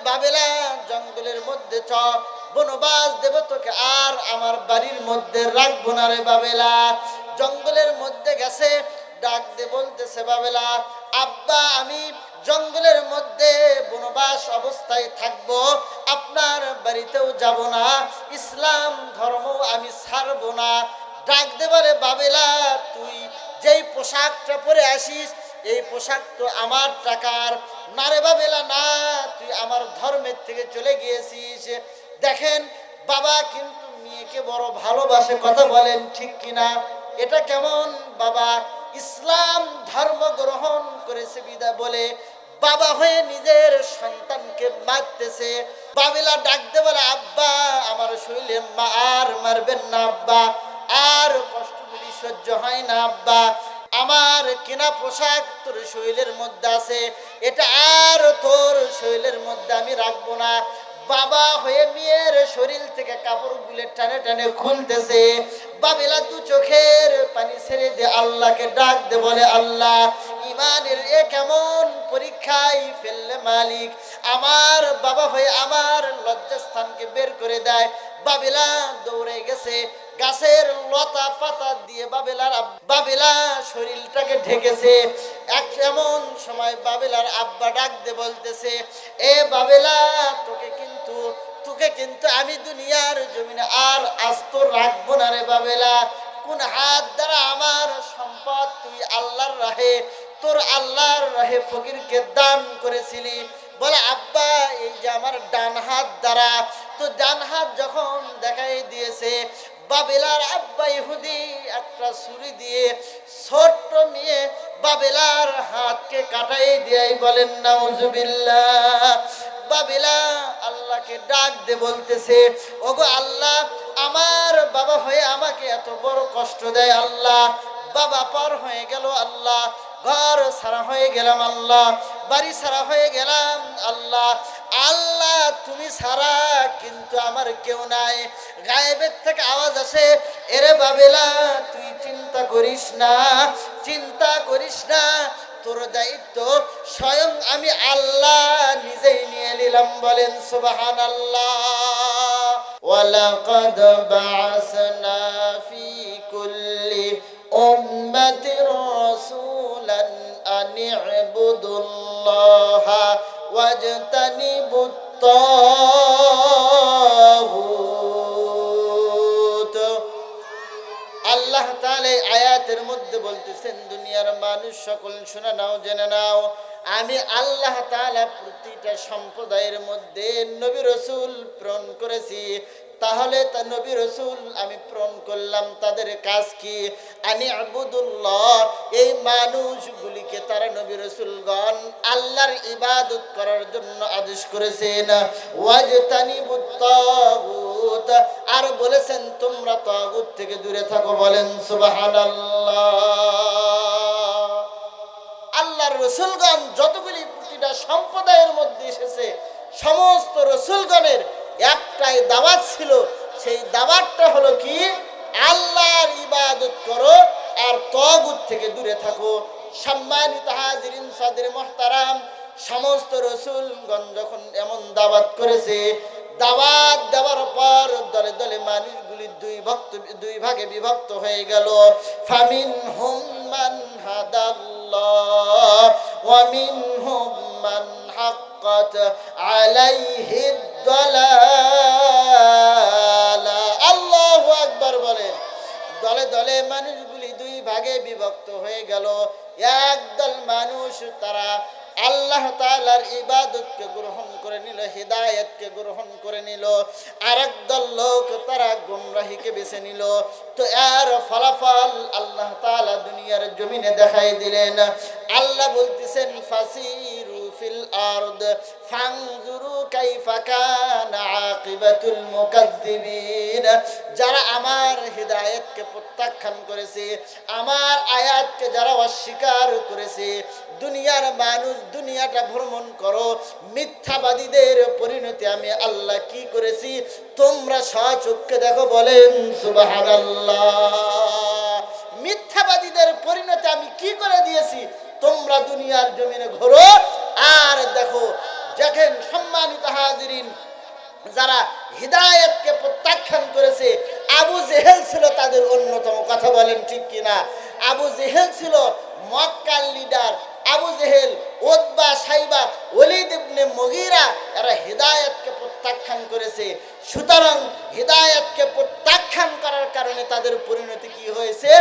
বাবেলা জঙ্গলের মধ্যে চ, বনবাস দেব তোকে, আর আমার বাড়ির মধ্যে রাখবো না রে বাবেলা। জঙ্গলের মধ্যে গেছে, ডাক দে বলতেছে বাবেলা, আব্বা আমি জঙ্গলের মধ্যে বনবাস অবস্থায় থাকবো, আপনার বাড়িতেও যাব না, ইসলাম ধর্ম আমি ছাড়বো না। ডাক দে বলে বাবেলা, তুই যেই পোশাকটা পরে আসিস এই পোশাক তো আমার টাকার না রে বাবেলা, না, তুই আমার ধর্মের থেকে চলে গিয়েছিস। দেখেন বাবা কিন্তু মেয়েকে বড় ভালোবাসে, কথা বলেন ঠিক কিনা? এটা কেমন বাবা? ইসলাম ধর্ম গ্রহণ করেছে বিদা বলে বাবা হয়ে নিজের সন্তানকে মারতেছে। বাবেলা ডাকতে বলে আব্বা আমার শরীরে আর মারবেন না আব্বা, আর কষ্টগুলি সহ্য হয় না আব্বা, আমার কেনা পোশাক তোর শরীরের মধ্যে আছে, এটা আর তোর শরীরের মধ্যে আমি রাখবো না। বাবা হয়ে মেয়ের শরীর থেকে কাপড়গুলো টানে টানে খুলতেছে। বাবেলা দু চোখের পানি ছেড়ে দিয়ে আল্লাহকে ডাক দে বলে আল্লাহ ইমানের এ কেমন পরীক্ষায় ফেললে মালিক, আমার বাবা হয়ে আমার লজ্জাস্থানকে বের করে দেয়। বাবেলা দৌড়ে গেছে, গাছের লতা পাতা দিয়ে বাবেলা শরীরটাকে ঢেকেছে। এমন সময় বাবেলার আব্বা ডাক দে বলতেছে, এ বাবেলা তোকে কিন্তু আমি দুনিয়ার জমিনে আর আস্ত রাখবো না রে বাবেলা। কোন হাত দ্বারা আমার সম্পদ তুই আল্লাহর রাহে, তোর আল্লাহর রাহে ফকিরকে দান করেছিলি? বলে আব্বা এই যে আমার ডান হাত দ্বারা। তো ডান হাত যখন দেখাই দিয়েছে, বাবেলার আব্বা ইহুদি একটা ছুরি দিয়ে ছোট্ট মেয়ে বাবেলার হাতকে কাটাই দিয়াই বলেন নাউজুবিল্লাহ। বাবেলা আল্লাহকে ডাক দে বলতেছে, ওগো আল্লাহ আমার বাবা হয়ে আমাকে এত বড় কষ্ট দেয় আল্লাহ, বাবা পর হয়ে গেল আল্লাহ, ঘর ছাড়া হয়ে গেলাম আল্লাহ, বাড়ি ছাড়া হয়ে গেলাম আল্লাহ, আল্লাহ তুমি ছাড়া কিন্তু আমার কেউ নাই। গায়েবের থেকে আওয়াজ আসে, এরে বাবেলা তুই চিন্তা করিস না, চিন্তা করিস না, তোর দায়িত্ব স্বয়ং আমি আল্লাহ নিজেই নিয়ে নিলাম। বলেন সুবহানাল্লাহ। ওয়ালাকাদ বা'আসনা ফি কুল্লি উম্মাতির রাসূলান আন ই'বুদুল্লাহা ওয়াজতানিবুত তাগুত। আল্লাহ তাআলা আয়াতের মধ্যে বলতেছেন, দুনিয়ার মানুষ সকল শুনে নাও, জেনে নাও, আমি আল্লাহ তাআলা প্রতিটা সম্প্রদায়ের মধ্যে নবী রাসূল প্রেরণ করেছি। তাহলে তা নবী রাসূল আমি প্রেরণ করলাম, তাদের কাজ কি? আনি আবুদুল্লাহ, এই মানুষগুলিকে তারা নবী রাসূলগণ আল্লাহর ইবাদত করার জন্য আদেশ করেছেন। ওয়াজতানিবুত তাগুত, আর বলেছেন তোমরা তাগুত থেকে দূরে থাকো। বলেন সুবহানাল্লাহ। আল্লাহর রাসূলগণ যতগুলি প্রতিটা সম্প্রদায়ের মধ্যে এসেছে, সমস্ত রাসূলগণের একটাই দাওয়াত ছিল, সেই দাওয়াতটা হলো কি? আল্লাহর ইবাদত করো আর তাগুত থেকে দূরে থাকো। সম্মানিত হাজিরিন সাদরে মুহতারাম, সমস্ত রাসূলগণ যখন এমন দাওয়াত করেছে, দাওয়াত দেওয়ার পর দলে দলে মানুষগুলি দুই ভাগে বিভক্ত হয়ে গেল। ফামিনহুম মান হাদাল্লাহ ওয়া মিনহুম মান হাক্কাত আলাইহিদ দালালা। আল্লাহু আকবার বলেন। দলে দলে মানুষগুলি দুই ভাগে বিভক্ত হয়ে গেল। একদল মানুষ তারা আল্লাহ তাআলার ইবাদতকে গ্রহণ করে নিল, হিদায়াতকে গ্রহণ করে নিল। আরেক দল লোক তারা গুমরাহিকে বেছে নিল। তো এর ফলাফল আল্লাহ তাআলা দুনিয়ার জমিনে দেখাই দিলেন। আল্লাহ বলতেছেন, ফাসিরু ফিল আরদ ফানজুরু কাইফা কানা আকিবাতুল মুকাজ্জিবিন। যারা আমার হিদায়াতকে প্রত্যাখ্যান করেছে, আমার আয়াতকে যারা অস্বীকার করেছে, দুনিয়ার মানুষ দুনিয়াটা ভ্রমণ করো, মিথ্যাবাদীদের পরিণতি আমি আল্লাহ কি করেছি তোমরা স্বচক্ষে দেখো। বলেন সুবহানাল্লাহ। মিথ্যাবাদীদের পরিণতি আমি কি করে দিয়েছি তোমরা দুনিয়ার জমিনে ঘোরো আর দেখো। দেখেন সম্মানিত হাজিরিন, যারা হিদায়াতকে প্রত্যাখ্যান করেছে, আবু জেহেল ছিল তাদের অন্যতম। কথা বলেন ঠিক কিনা? আবু জেহেল ছিল মক্কার leader. Abu Jahl, Utba, Saiba, Walid ইবনে মুগীরা, এরা হিদায়াতকে প্রত্যাখ্যান করেছে। সুতরাং হিদায়াতকে প্রত্যাখ্যান করার কারণে তাদের পরিণতি কি হয়েছে?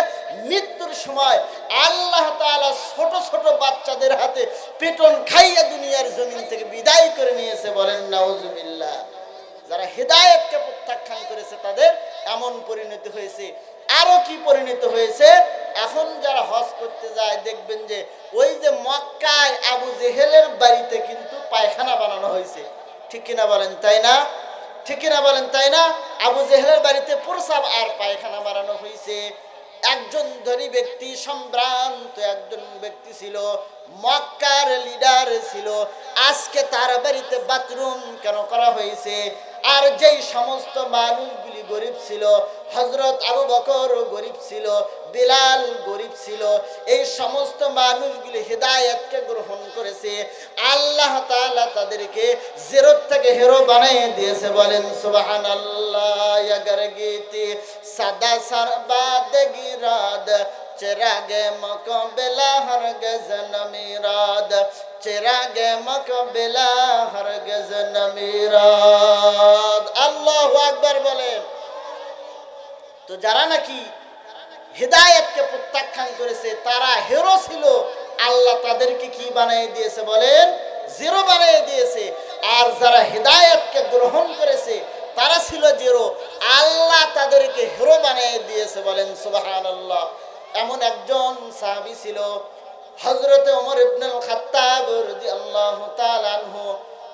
মৃত্যুর সময় আল্লাহ তাআলা ছোট ছোট বাচ্চাদের হাতে পেটন খাইয়ে দুনিয়ার জমিন থেকে বিদায় করে নিয়েছে। বলেন নাউজুবিল্লাহ। যারা হিদায়াতকে প্রত্যাখ্যান করেছে তাদের এমন পরিণতি হয়েছে। আরো কি পরিণত হয়েছে? এখন যারা হজ করতে যায় দেখবেন যে ওই যে মক্কায় আবু জেহেলের বাড়িতে কিন্তু পায়খানা বানানো হয়েছে। ঠিক কিনা বলেন? তাই না? ঠিক কিনা বলেন? তাই না? আবু জেহেলের বাড়িতে প্রসাব আর পায়খানা বানানো হয়েছে। একজন ধনী ব্যক্তি, সম্ভ্রান্ত একজন ব্যক্তি ছিল, মক্কার লিডার ছিল। আজকে তার বাড়িতে বাথরুম কেন করা হয়েছে? আর যেই সমস্ত মানুষগুলি গরিব ছিল, হযরত আবু বকর গরিব ছিল, বিলাল গরিব ছিল, এই সমস্ত মানুষগুলি হিদায়াতকে গ্রহণ করেছে। আল্লাহ তাআলা তাদেরকে জিরো থেকে হিরো বানিয়ে দিয়েছে। বলেন সুবহানাল্লাহ। ইয়াগার গীতি সাদা সারবাদগি রাদ, চিরাগে মকবেলা হরগজ নমিরাদ, চিরাগে মকবেলা হরগজ নমিরাদ। আল্লাহু আকবার বলেন। তো যারা নাকি হিদায়াতকে প্রত্যাখ্যান করেছে তারা হিরো ছিল, আল্লাহ তাদেরকে কি বানিয়ে দিয়েছে? বলেন জিরো বানিয়ে দিয়েছে। আর যারা হিদায়াতকে গ্রহণ করেছে তারা ছিল জিরো, আল্লাহ তাদেরকে হিরো বানিয়ে দিয়েছে। বলেন সুবহানাল্লাহ। এমন একজন সাহাবী ছিল হযরত ওমর ইবনুল খাত্তাব রাদিয়াল্লাহু তাআলা আনহু,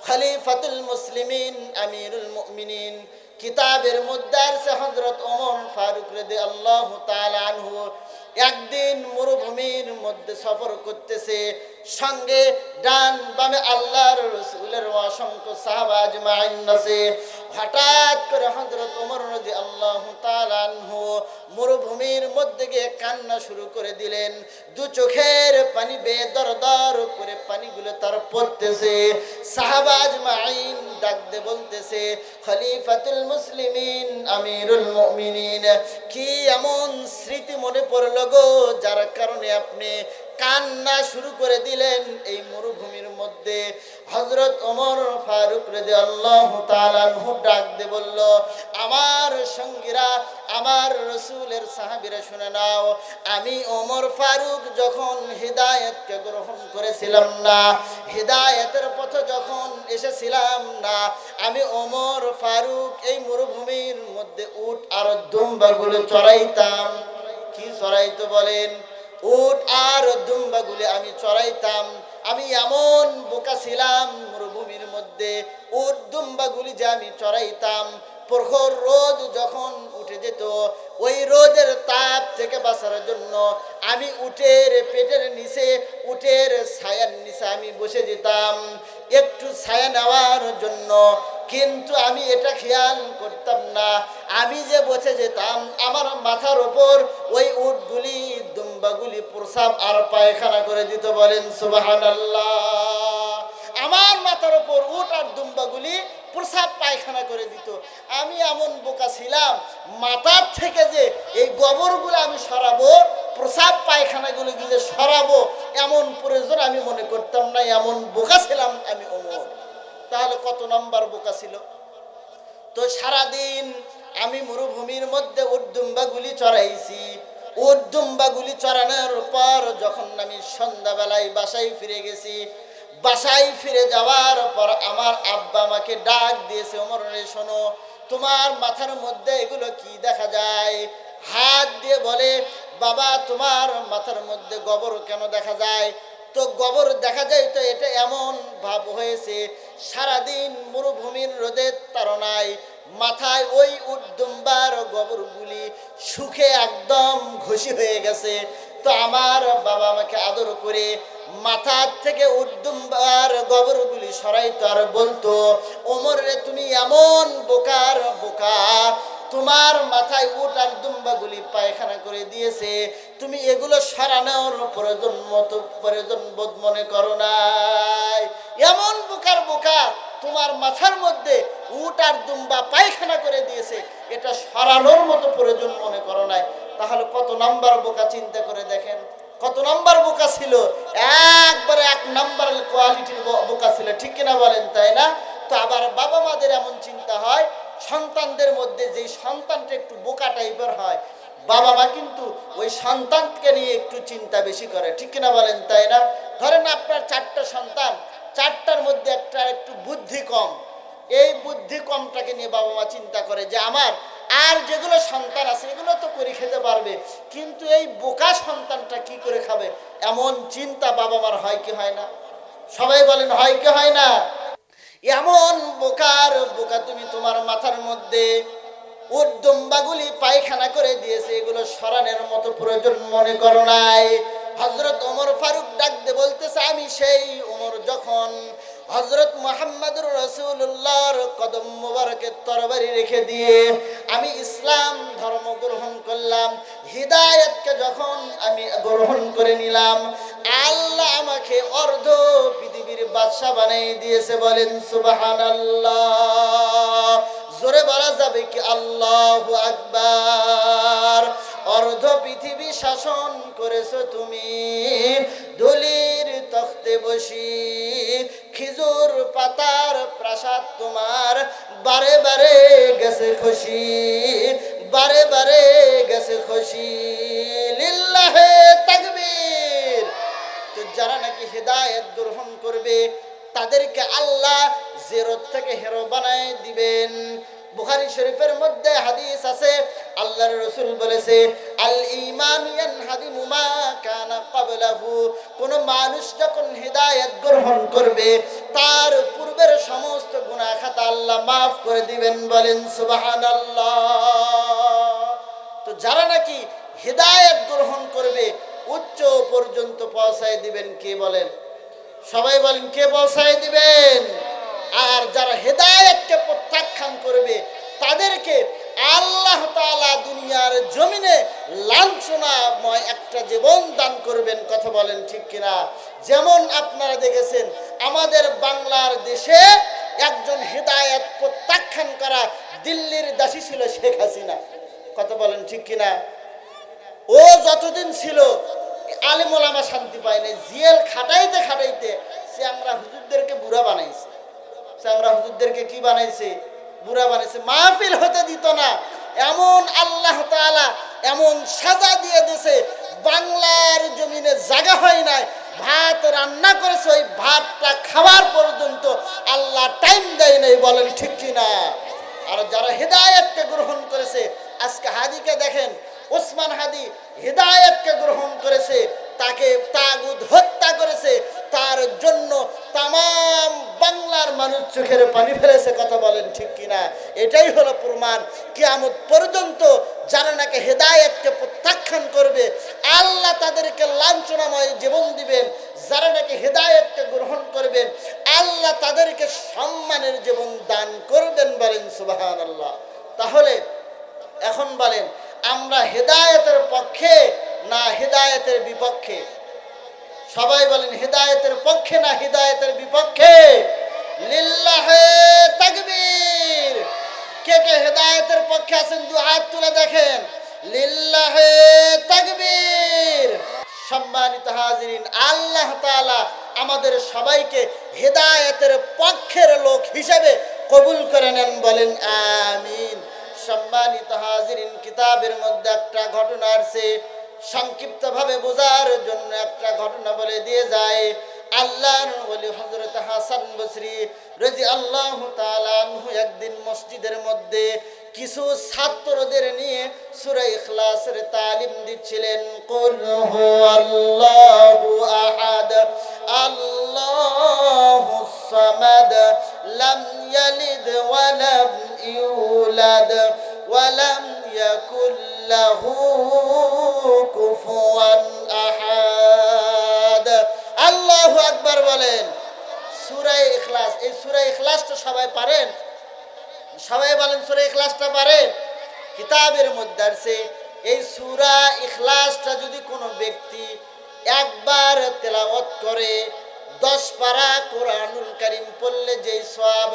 খলিফাতুল মুসলিমিন, আমিরুল মুমিনিন। কিতাবের মধ্যে আছে হযরত ওমর ফারুক রাদিয়াল্লাহু তাআলা আনহু একদিন মরুভূমির মধ্যে সফর করতেছে, সঙ্গে ডান বামে আল্লাহর রাসূলের অসংখ্য সাহাবা আজমাইন আছে। হঠাৎ করে হযরত ওমর রাদিয়াল্লাহু তাআলা আনহু মরুভূমির মধ্যে গিয়ে কান্না শুরু করে দিলেন। দু চোখের পানি বেয়ে দরদর করে পানিগুলো তার পড়তেছে। সাহাবা আজমাইন ডাক দিয়ে বলতেছে, খলিফাতুল মুসলিমিন, আমিরুল মুমিনিন, কি এমন স্মৃতি মনে পড়লো গো যার কারণে আপনি কান্না শুরু করে দিলেন এই মরুভূমির মধ্যে? হযরত ওমর ফারুক রাদিয়াল্লাহু তাআলা আনহু ডাক দিয়ে বলল, আমার সঙ্গীরা, আমার রাসূলের সাহাবীরা শুনে নাও, আমি ওমর ফারুক যখন হিদায়াতকে গ্রহণ করেছিলাম না, হিদায়াতের পথে যখন এসেছিলাম না, আমি ওমর ফারুক এই মরুভূমির মধ্যে উট আর দুম্বাগুলো চড়াইতাম। কি চড়াইতো বলেন? উট আর দুম্বাগুলি আমি চড়াইতাম। আমি এমন বোকা ছিলাম মরুভূমির মধ্যে, উট দুম্বাগুলি যে আমি চড়াইতাম। প্রখর রোদ যখন উঠে যেত, ওই রোদের তাপ থেকে বাঁচার জন্য আমি উটের পেটের নিচে, উটের ছায়ার নিচে আমি বসে যেতাম একটু ছায়া নেওয়ার জন্য। কিন্তু আমি এটা খেয়াল করতাম না, আমি যে বসে যেতাম আমার মাথার ওপর ওই উটগুলি দুম্বাগুলি প্রসাব আর পায়খানা করে দিত। বলেন সুবহানাল্লাহ। আমার মাথার ওপর উট আর দুম্বাগুলি প্রসাব পায়খানা করে দিত। আমি এমন বোকা ছিলাম, মাথার থেকে যে এই গোবরগুলো আমি সরাবো, প্রসাব পায়খানাগুলো যে সরাবো, এমন প্রয়োজন আমি মনে করতাম না। এমন বোকা ছিলাম আমি ওমর। তাহলে কত নম্বর বোকা ছিল? তো সারাদিন আমি মরুভূমির মধ্যে উটদুম্বাগুলি চড়াইছি। উটদুম্বাগুলি চড়ানোর পর যখন আমি সন্ধ্যাবেলায় বাসায় ফিরে গেছি, বাসায় ফিরে যাওয়ার পর আমার আব্বা আমাকে ডাক দিয়েছে, ওমর রে শোনো, তোমার মাথার মধ্যে এগুলো কি দেখা যায়? হাত দিয়ে বলে, বাবা তোমার মাথার মধ্যে গোবর কেন দেখা যায়? তো গোবর দেখা যায় তো এটা এমন ভাব হয়েছে, সারাদিন মরুভূমির রোদের তাড়নায় মাথায় ওই উটদুম্বার গোবরগুলি শুকে একদম ঘষি হয়ে গেছে। তো আমার বাবা আমাকে আদর করে মাথার থেকে উটদুম্বার গোবরগুলি সরাইতো আর বলতো, ওমর রে তুমি এমন বোকার বোকা, তোমার মাথায় উট আর দুম্বাগুলি পায়খানা করে দিয়েছে, তুমি এগুলো সরানোর প্রয়োজন বোধ মনে করো নাই। এমন বোকার বোকা, তোমার মাথার মধ্যে উট আর দুম্বা পায়খানা করে দিয়েছে, এটা সরানোর মতো প্রয়োজন মনে করো নাই। তাহলে কত নাম্বার বোকা চিন্তা করে দেখেন, কত নাম্বার বোকা ছিল, একবারে 1 নাম্বার কোয়ালিটির বোকা ছিল, ঠিক কিনা বলেন, তাই না? তো আবার বাবা মাদের এমন চিন্তা হয়, সন্তানদের মধ্যে যে সন্তানটা একটু বোকা টাইপের হয়, বাবা মা কিন্তু ওই সন্তানকে নিয়ে একটু চিন্তা বেশি করে, ঠিক কিনা বলেন, তাই না? ধরেন আপনার 4টা সন্তান, 4টার মধ্যে একটা একটু বুদ্ধি কম, এই বুদ্ধি কমটাকে নিয়ে বাবা মা চিন্তা করে যে আমার আর যেগুলো সন্তান আছে এগুলো তো করে খেতে পারবে, কিন্তু এই বোকা সন্তানটা কি করে খাবে, এমন চিন্তা বাবা মার হয় কি হয় না? সবাই বলেন হয় কি হয় না? এমন বোকার বোকা তুমি, তোমার মাথার মধ্যে উট দুম্বাগুলি পায়খানা করে দিয়েছে, এগুলো সরানোর মতো প্রয়োজন মনে করো নাই। হযরত ওমর ফারুক ডাক দিয়ে বলতেছে, আমি সেই ওমর যখন হযরত মুহাম্মদুর রাসূলুল্লাহর কদম মোবারকের তরবারি রেখে দিয়ে আমি ইসলাম ধর্ম গ্রহণ করলাম, হিদায়াতকে যখন আমি গ্রহণ করে নিলাম, আল্লাহ আমাকে অর্ধ পৃথিবীর বাদশা বানিয়ে দিয়েছে। বলেন সুবহানাল্লাহ। জোরে বলা যাবে কি আল্লাহু আকবার। অর্ধ পৃথিবী শাসন করেছো তুমি, ধুলির তখতে বসি, খেজুর পাতার প্রাসাদ তোমার বারে বারে গেছে খুশি, বারে বারে গেছে খুশি। লিল্লাহে তাকবীর। তো যারা নাকি হিদায়াত গ্রহণ করবে তাদেরকে আল্লাহ জিরো থেকে হিরো বানায় দিবেন। বুখারী শরীফের মধ্যে হাদিস আছে, আল্লাহর রাসূল বলেছে, আল ঈমান ইয়ানহাদিমু মা কানা ক্বাবলাহু। কোন মানুষ যখন হিদায়াত গ্রহণ করবে তার পূর্বের সমস্ত গুনাহ খাতা আল্লাহ maaf করে দিবেন। বলেন সুবহানাল্লাহ। তো যারা নাকি হিদায়াত গ্রহণ করবে উচ্চ পর্যন্ত পৌঁছায় দিবেন কে বলেন? সবাই বলেন কে পৌঁছায় দিবেন? আর যারা হেদায়েতকে প্রত্যাখ্যান করবে তাদেরকে আল্লাহ তাআলা দুনিয়ার জমিনে লাঞ্ছনাময় একটা জীবন দান করবেন। কথা বলেন ঠিক কিনা? যেমন আপনারা দেখেছেন আমাদের বাংলার দেশে একজন হেদায়েত প্রত্যাখ্যান করা দিল্লির দাসী ছিল শেখ হাসিনা। কথা বলেন ঠিক কিনা? ও যতদিন ছিল আলেম ওলামা শান্তি পায়নি, জেল খাটাইতে খাটাইতে চ্যাংরা হুজুরদেরকে বুড়া বানাইছে। চ্যাংরা হুজুরদেরকে কি বানাইছে? বুড়া বানাইছে। মাহফিল হতে দিত না। এমন আল্লাহ তাআলা এমন সাজা দিয়ে দিয়েছে, বাংলার জমিনে জায়গা হয় নাই, ভাত রান্না করেছে, ওই ভাতটা খাওয়ার পর্যন্ত আল্লাহ টাইম দেয় নাই। বলেন ঠিক কিনা? আর যারা হিদায়াতকে গ্রহণ করেছে, আজকে হাদিকে দেখেন, ওসমান হাদি হিদায়াতকে গ্রহণ করেছে, তাকে তাগুত হত্যা করেছে, তার জন্য তামাম বাংলার মানুষ চোখের পানি ফেলেছে। কথা বলেন ঠিক কিনা? এটাই হলো প্রমাণ, কিয়ামত পর্যন্ত যারা নাকি হিদায়াতকে প্রত্যাখ্যান করবে আল্লাহ তাদেরকে লাঞ্ছনাময় জীবন দিবেন, যারা নাকি হিদায়াতকে গ্রহণ করবেন আল্লাহ তাদেরকে সম্মানের জীবন দান করবেন। বলেন সুবহানাল্লাহ। তাহলে এখন বলেন আমরা হেদায়েতের পক্ষে না হেদায়েতের বিপক্ষে? সবাই বলেন হেদায়েতের পক্ষে না হেদায়েতের বিপক্ষে? লিল্লাহে তাকবীর। কে কে হেদায়েতের পক্ষে আছেন দুই হাত তুলে দেখেন। লিল্লাহে তাকবীর। সম্মানিত হাজিরিন, আল্লাহ তাআলা আমাদের সবাইকে হেদায়েতের পক্ষের লোক হিসেবে কবুল করে নেন। বলেন আমিন। সম্মানিত হাজিরিন, কিতাবের মধ্যে একটা ঘটনা আছে, সংক্ষিপ্তভাবে বোঝার জন্য একটা ঘটনা বলে দিয়ে যায়। আল্লাহর ওলি হযরত হাসান বসরি রাদিয়াল্লাহু তাআলা আনহু একদিন মসজিদের মধ্যে কিছু ছাত্রদের নিয়ে সূরা ইখলাসের তালিম দিচ্ছিলেন। কুল হুয়াল্লাহু আহাদ আল্লাহুস সামাদ লাম ইয়ালিদ ওয়া লাম ইউলাদ ওয়া লাম ইয়াকুল লাহু কুফুয়ান আহাদ। আল্লাহু আকবার বলেন। সূরা ইখলাস, এই সূরা ইখলাসটা সবাই পারেন? সবাই বলেন সূরা ইখলাসটা পারেন? কিতাবের মধ্যে আছে এই সূরা ইখলাসটা যদি কোনো ব্যক্তি একবার তেলাওয়াত করে 10 পারা কোরআনুল কারীম পড়লে যেই সওয়াব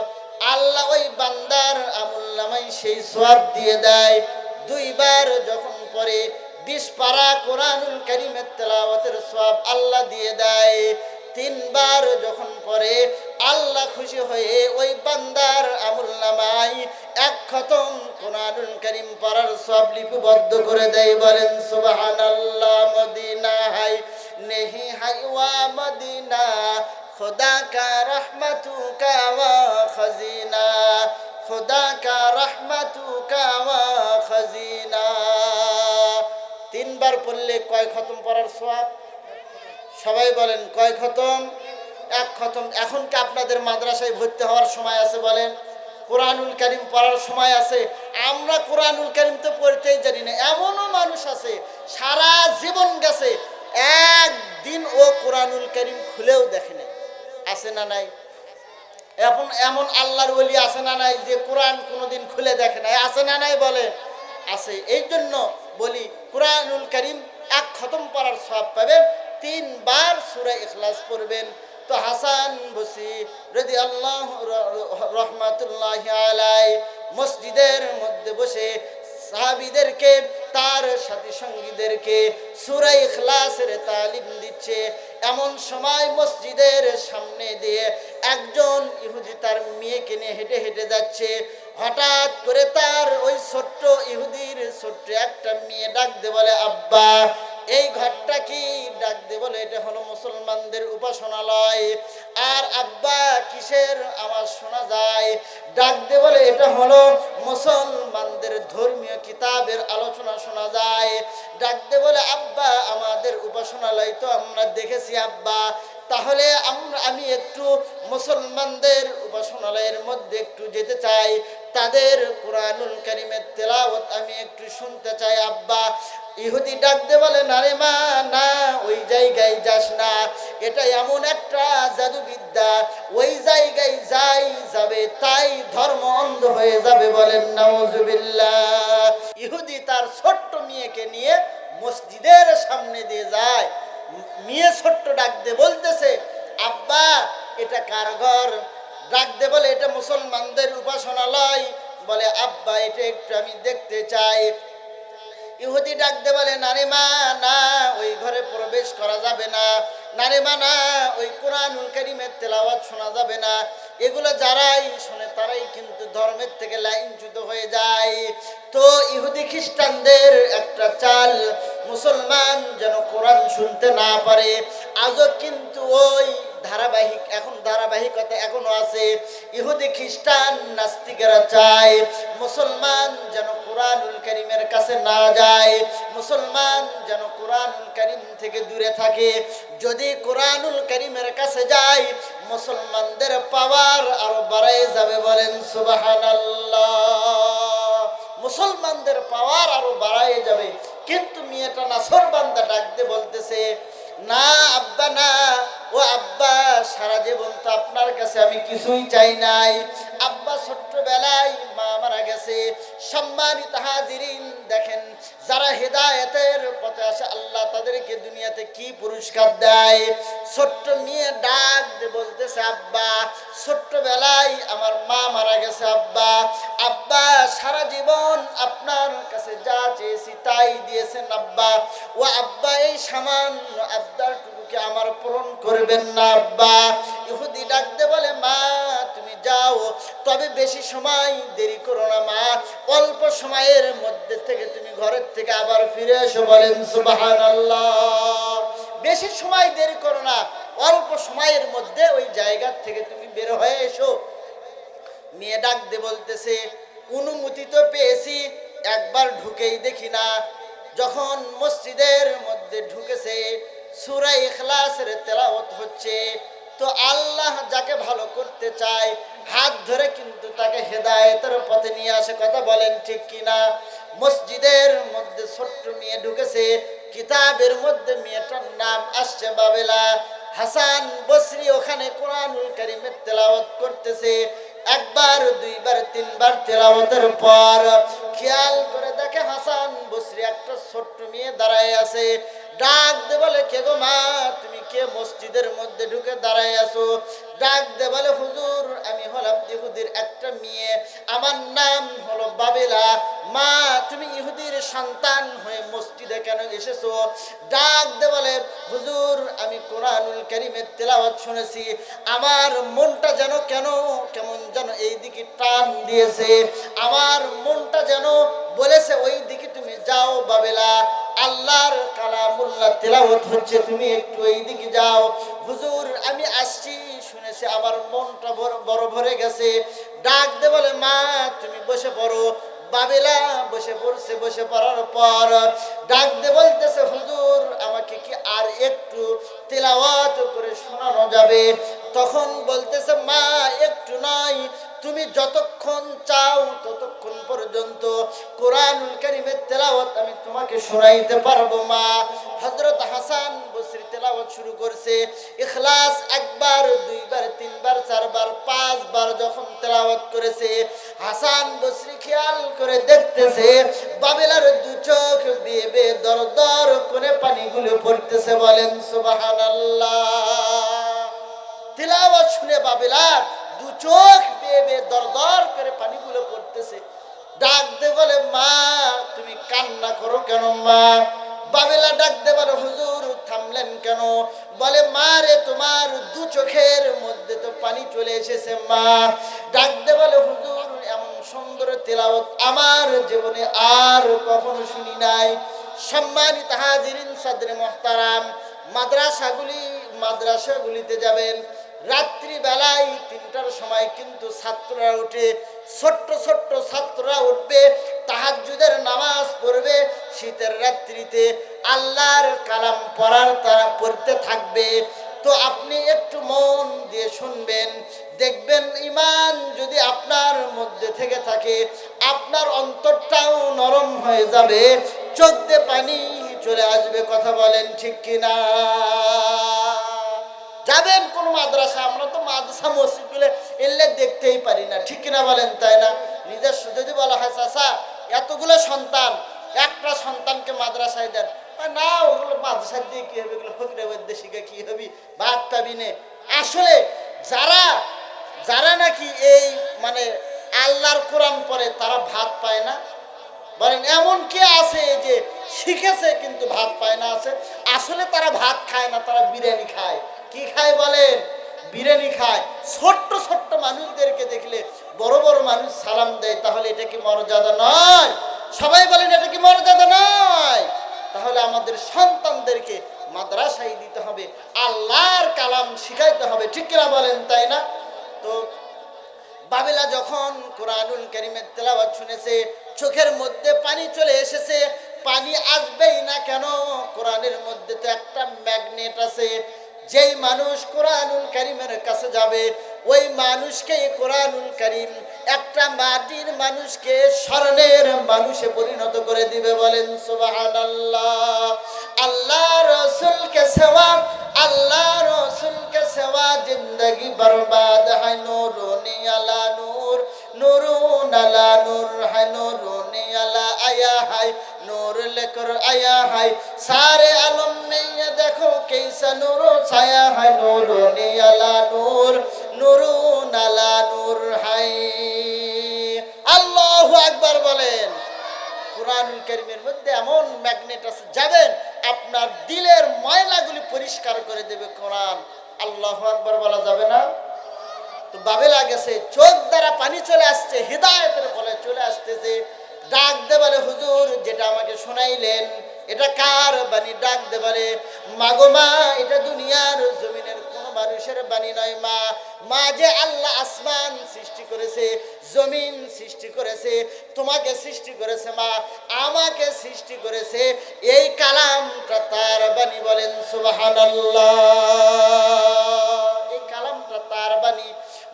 আল্লাহ ওই বান্দার আমলনামায় সেই সওয়াব দিয়ে দেয়। 2 বার যখন পড়ে 20 পারা কোরআনুল কারীমের তেলাওয়াতের সওয়াব আল্লাহ দিয়ে দেয়। 3 বার যখন পড়ে আল্লাহ খুশি হয়ে ওই বান্দার আমলনামায় 1 খতম কোরআনুল কারীম পড়ার সওয়াব লিপিবদ্ধ করে দেয়। বলেন সুবহানাল্লাহ। মদিনা হাই নেহি হাই ওয়া মদিনা खुदा का रहमतू का वा खजीना खुदा का रहमतू का वा खजीना। 3 বার পড়লে কয় খতম পড়ার সওয়াব? সবাই বলেন কয় খতম? 1 খতম। এখন কি আপনাদের মাদ্রাসায় ভর্তি হওয়ার সময় আছে? বলেন কোরআনুল কারীম পড়ার সময় আছে? আমরা কোরআনুল কারীম তো পড়তেই জানি না। এমনও মানুষ আছে সারা জীবন গেছে একদিন ও কোরআনুল কারীম খুলেও দেখে না। আছে না নাই? এখন এমন আল্লাহর ওলি আছে না নাই যে কোরআন কোনোদিন খুলে দেখে নাই? আছে না নাই? বলে আছে। এই জন্য বলি কোরআনুল কারীম 1 খতম পড়ার সওয়াব পাবেন। 3 বার সূরা ইখলাস পড়বেন। তো হাসান বসরি রাদিয়াল্লাহু রাহমাতুল্লাহি আলাইহি মসজিদের মধ্যে বসে সাহাবীদেরকে তার সাথী সঙ্গীদেরকে সূরা ইখলাসের তালিম দিচ্ছে। এমন সময় মসজিদের সামনে দিয়ে একজন ইহুদি তার মেয়েকে নিয়ে হেঁটে হেঁটে যাচ্ছে। হঠাৎ করে তার ওই ছোট্ট ইহুদির ছোট্ট একটা মেয়ে ডাক দিয়ে বলে, আব্বা এই ঘরটা কি? ডাক দিয়ে বলে, এটা হলো মুসলমানদের উপাসনালয়। আর আব্বা কিসের আওয়াজ শোনা যায়? ডাক দিয়ে বলে, এটা হলো মুসলমানদের ধর্মীয় কিতাবের আলোচনা শোনা যায়। ডাক দিয়ে বলে, আব্বা আমাদের উপাসনালয় তো আমরা দেখেছি আব্বা, তাহলে আমি একটু মুসলমানদের উপাসনালয়ের মধ্যে একটু যেতে চাই, তাদের কোরআনুল কারীমের তেলাওয়াত আমি একটু শুনতে চাই আব্বা। ইহুদি ডাক দিয়ে বলে, না রে মা, না, ওই জায়গায় যাস না, এটা এমন একটা জাদুবিদ্যা, ওই জায়গায় যাই যাবে তাই ধর্ম অন্ধ হয়ে যাবে। বলেন নাউজুবিল্লাহ। ইহুদি তার ছোট্ট মেয়েকে নিয়ে মসজিদের সামনে দিয়ে যায়। মেয়ে ছোট্ট ডাক দিয়ে বলতেছে, আব্বা এটা কার ঘর? ডাক দিয়ে বলে, এটা মুসলমানদের উপাসনালয়। বলে, আব্বা এটা একটু আমি দেখতে চাই। ইহুদি ডাক দিয়ে বলে, না রে মা, না, ওই ঘরে প্রবেশ করা যাবে না। না রে মা, না, ওই কোরআনুল কারীমের তেলাওয়াত শোনা যাবে না। এগুলো যারাই শোনে তারাই কিন্তু ধর্মের থেকে লাইনচ্যুত হয়ে যায়। তো ইহুদি খ্রিস্টানদের একটা চাল, মুসলমান যেন কোরআন শুনতে না পারে। আজও কিন্তু ওই ধারাবাহিকতা এখনো আছে। ইহুদি খ্রিস্টান নাস্তিকেরা চায় মুসলমান যেন কোরআনুল কারীমের কাছে না যায়, মুসলমান যেন কোরআনুল কারীম থেকে দূরে থাকে। যদি কোরআনুল কারীমের কাছে যায় মুসলমানদের পাওয়ার আরো বাড়ায় যাবে। বলেন সুবহানাল্লাহ। মুসলমানদের পাওয়ার আরো বাড়ায় যাবে। কিন্তু মেয়েটা নাছরবান্দা ডাক দিয়ে বলতেছে, না আব্বা, না, ও আব্বা সারা জীবন তো আপনার কাছে আমি কিছুই চাই নাই। আব্বা ছোট্টবেলায় মা মারা গেছে। সম্মানিত হাজিরিন, দেখেন যারা হেদায়েতের পথে আসে আল্লাহ তাদেরকে দুনিয়াতে কি পুরস্কার দেয়। ছোট্ট মেয়ে ডাক দিয়ে বলতেছে, আব্বা ছোট্টবেলায় আমার মা মারা গেছে আব্বা। আব্বা সারা জীবন আপনার কাছে যা চেয়েছি তাই দিয়েছেন আব্বা। ও আব্বা এই সামান্য আবদারটুকুকে আমার পূরণ করবেন না আব্বা? ইহুদি ডাকতে বলে, মা তুমি যাও, তবে বেশি সময় দেরি করো না মা, অল্প সময়ের মধ্যে থেকে তুমি ঘরের থেকে আবার ফিরে এসো। বলেন সুবহানাল্লাহ। বেশি সময় দেরি করো না, অল্প সময়ের মধ্যে ওই জায়গা থেকে তুমি বের হয়ে এসো। মেয়ে ডাক দিয়ে বলতেছে, অনুমতি তো পেয়েছি, একবার ঢুকেই দেখি না। যখন মসজিদের মধ্যে ঢুকেছে, সূরা ইখলাসের তেলাওয়াত হচ্ছে, তো আল্লাহ যাকে ভালো করতে চায় হাত ধরে কিন্তু তাকে হেদায়েতের পথে নিয়ে আসে। কথা বলেন ঠিক কিনা? মসজিদের মধ্যে ছোট্ট মেয়ে ঢুকেছে, কিতাবের মধ্যে মেয়েটার নাম আসছে বাবেলা। হাসান বসরি ওখানে কোরআনুল কারীমের তেলাওয়াত করতেছে। একবার, দুইবার, তিনবার তেলাওয়াতের পর খেয়াল করে দেখে হাসান বসরি একটা ছোট্ট মেয়ে দাঁড়ায় আছে। ডাক দে বলে, কে গো মা, তুমি কে মসজিদের মধ্যে ঢুকে দাঁড়ায় আছো? ডাক দে বলে, হুজুর আমি হলাম ইহুদির একটা মেয়ে, আমার নাম হলো বাবেলা। মা, তুমি ইহুদির সন্তান হয়ে মসজিদে কেন এসেছো? ডাক দে বলে, হুজুর আমি কোরআনুল কারীমের তেলাওয়াত শুনেছি, আমার মনটা যেন কেমন যেন এই দিকে টান দিয়েছে, আমার মনটা যেন বলেছে ওই দিকে তুমি যাও বাবেলা, আল্লাহর কালামুল্লাহ তেলাওয়াত হচ্ছে, তুমি একটু এই দিকে যাও। হুজুর আমি আসছি, শুনেছি আমার মনটা বড় ভরে গেছে। ডাক দে বলে, মা তুমি বসে পড়ো। বাবেলা বসে পড়ছে। বসে পড়ার পর ডাক দে বলতেছে, হুজুর আমাকে কি আর একটু তেলাওয়াত করে শোনানো যাবে? তখন বলতেছে, মা একটু নয়, তুমি যতক্ষণ চাও ততক্ষণ পর্যন্ত কোরআনুল কারীমের তেলাওয়াত আমি তোমাকে শোনাইতে পারবো মা। হযরত হাসান বসরি তেলাওয়াত শুরু করছে। ইখলাস একবার, দুইবার, তিনবার, চারবার, পাঁচবার যখন তেলাওয়াত করেছে, হাসান বসরি খেয়াল করে দেখতেছে বাবেলার দু চোখ বেয়ে বেয়ে দর দর করে পানিগুলো পড়তেছে। বলেন সুবহানাল্লাহ। তিলাওয়াত শুনে বাবেলার দু চোখ বেয়ে বেয়ে দর দর করে পানিগুলো পড়তেছে। ডাক দে বলে, মা তুমি কান্না করো কেন মা? বাবেলা ডাক দে বলে, হুজুর থামলেন কেন? বলে, মা রে তোমার দু চোখের মধ্যে তো পানি চলে এসেছে মা। ডাক দে বলে, হুজুর এমন সুন্দর তেলাওয়াত আমার জীবনে আর কখনো শুনি নাই। সম্মানিত হাজিরিন সাদরে মুহতারাম, মাদ্রাসাগুলিতে যাবেন, রাত্রি বেলায় ৩টার সময় কিন্তু ছাত্ররা উঠে, ছোট্ট ছোট্ট ছাত্ররা উঠবে, তাহাজ্জুদের নামাজ পড়বে, শীতের রাত্রিতে আল্লাহর কালাম তারা পড়তে থাকবে। তো আপনি একটু মন দিয়ে শুনবেন, দেখবেন ইমান যদি আপনার মধ্যে থেকে থাকে, আপনার অন্তরটাও নরম হয়ে যাবে, চোখ দিয়ে পানি চলে আসবে। কথা বলেন ঠিক কিনা? যাবেন কোন মাদ্রাসা, আমরা তো মাদ্রাসা মসজিদগুলো এলে দেখতেই পারি না, ঠিক কিনা বলেন? তাই না? নিজস্ব যদি বলা হয়, চাচা এতগুলো সন্তান, একটা সন্তানকে মাদ্রাসায় দেন, না ওগুলো মাদ্রাসায় দিয়ে কি হবে, এগুলো ফকিরের মধ্যে শিখে কি হবে, ভাত পাবি নে। আসলে যারা যারা নাকি এই মানে আল্লাহর কোরআন পড়ে তারা ভাত পায় না? বলেন এমন কে আছে যে শিখেছে কিন্তু ভাত পায় না? আছে। আসলে তারা ভাত খায় না, তারা বিরিয়ানি খায়। কি খায় বলেন? বিরিয়ানি খায়। ছোট্ট ছোট্ট মানুষদেরকে দেখলে বড় বড় মানুষ সালাম দেয়, তাহলে এটা কি মর্যাদা নয়? সবাই বলেন এটা কি মর্যাদা নয়? তাহলে আমাদের সন্তানদেরকে মাদ্রাসায় দিতে হবে, আল্লাহর কালাম শিখাইতে হবে, ঠিক কিনা বলেন? তাই না? তো বাবেলা যখন কোরআনুল কারীমের তেলাওয়াত শুনেছে, চোখের মধ্যে পানি চলে এসেছে। পানি আসবেই না কেন? কোরআনের মধ্যে তো একটা ম্যাগনেট আছে। যেই মানুষ কোরআনুল কারীমের কাছে যাবে, ওই মানুষকে কোরআনুল কারীম একটা মাটির মানুষকে স্বর্ণের মানুষে পরিণত করে দিবে। বলেন সুবহানাল্লাহ। আল্লাহ রাসূলকে সেবা, আল্লাহ রাসূলকে সেবা জিন্দেগি বরবাদ হয়। নূরুনি আলা নূর, নূরুন আলা নূর है, नूरुनी अला आया है, नूर लेकर आया है, सारे आलम में ये देखो कैसा नूर छाया है, नूरुनी अला नूर, नूरुन अला नूर है। আল্লাহু আকবার বলেন। কোরআনুল কারীমের মধ্যে এমন ম্যাগনেট আছে, যাবেন আপনার দিলের ময়লাগুলি পরিষ্কার করে দেবে কোরআন। আল্লাহু আকবার বলা যাবে না? তো বাবেলা গেছে, চোখ দ্বারা পানি চলে আসছে, হিদায়াতের বলে চলে আসতেছে। ডাক দে বলে, হুজুর যেটা আমাকে শোনাইলেন এটা কার বাণী? ডাক দে বলে, মাগো মা এটা দুনিয়ার জমিনের কোন মানুষের বাণী নয় মা। মা যে আল্লাহ আসমান সৃষ্টি করেছে, জমিন সৃষ্টি করেছে, তোমাকে সৃষ্টি করেছে মা, আমাকে সৃষ্টি করেছে, এই কালামটা তার বাণী। বলেন সুবহানাল্লাহ। এই কালামটা তার বাণী।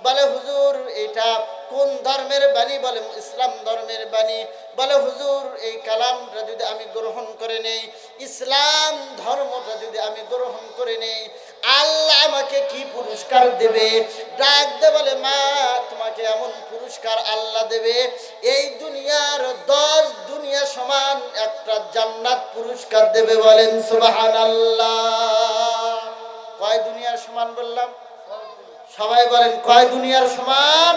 বলে, হুজুর এটা কোন ধর্মের বাণী? বলে ইসলাম ধর্মের বাণী। বলে, হুজুর এই কালামটা যদি আমি গ্রহণ করে নেই, ইসলাম ধর্মটা যদি আমি গ্রহণ করে নেই, আল্লাহ আমাকে কি পুরস্কার দেবে? ডাক দে বলে, মা তোমাকে এমন পুরস্কার আল্লাহ দেবে, এই দুনিয়ার 10 দুনিয়া সমান একটা জান্নাত পুরস্কার দেবে। বলেন সুবহানাল্লাহ। কয় দুনিয়ার সমান বললাম? সবাই বলেন কয় দুনিয়ার সমান?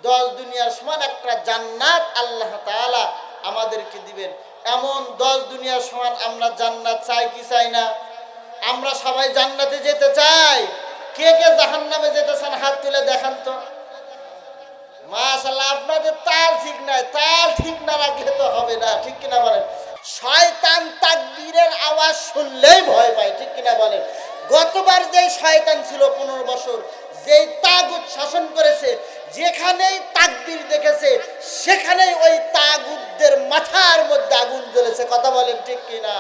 10 দুনিয়ার সমান একটা জান্নাত আল্লাহ তাআলা আমাদেরকে দিবেন। এমন 10 দুনিয়ার সমান আমরা জান্নাত চাই কি চাই না? আমরা সবাই জান্নাতে যেতে চাই। কে কে জাহান্নামে যেতে চান হাত তুলে দেখান তো। মাশাআল্লাহ, আপনাদের তাল ঠিক নাই, তাল ঠিক না রাখলে তো হবে না, ঠিক কিনা বলেন? শয়তান তাকবীরের আওয়াজ শুনলেই ভয় পায়, ঠিক কিনা বলেন? গতবার যেই শয়তান ছিল 15 বছর, যেই তাগুত শাসন করেছে, যেখানেই তাকবীর দেখেছে সেখানেই ওই তাগুতদের মাথার মধ্যে আগুন জ্বলেছে। কথা বলেন ঠিক কিনা?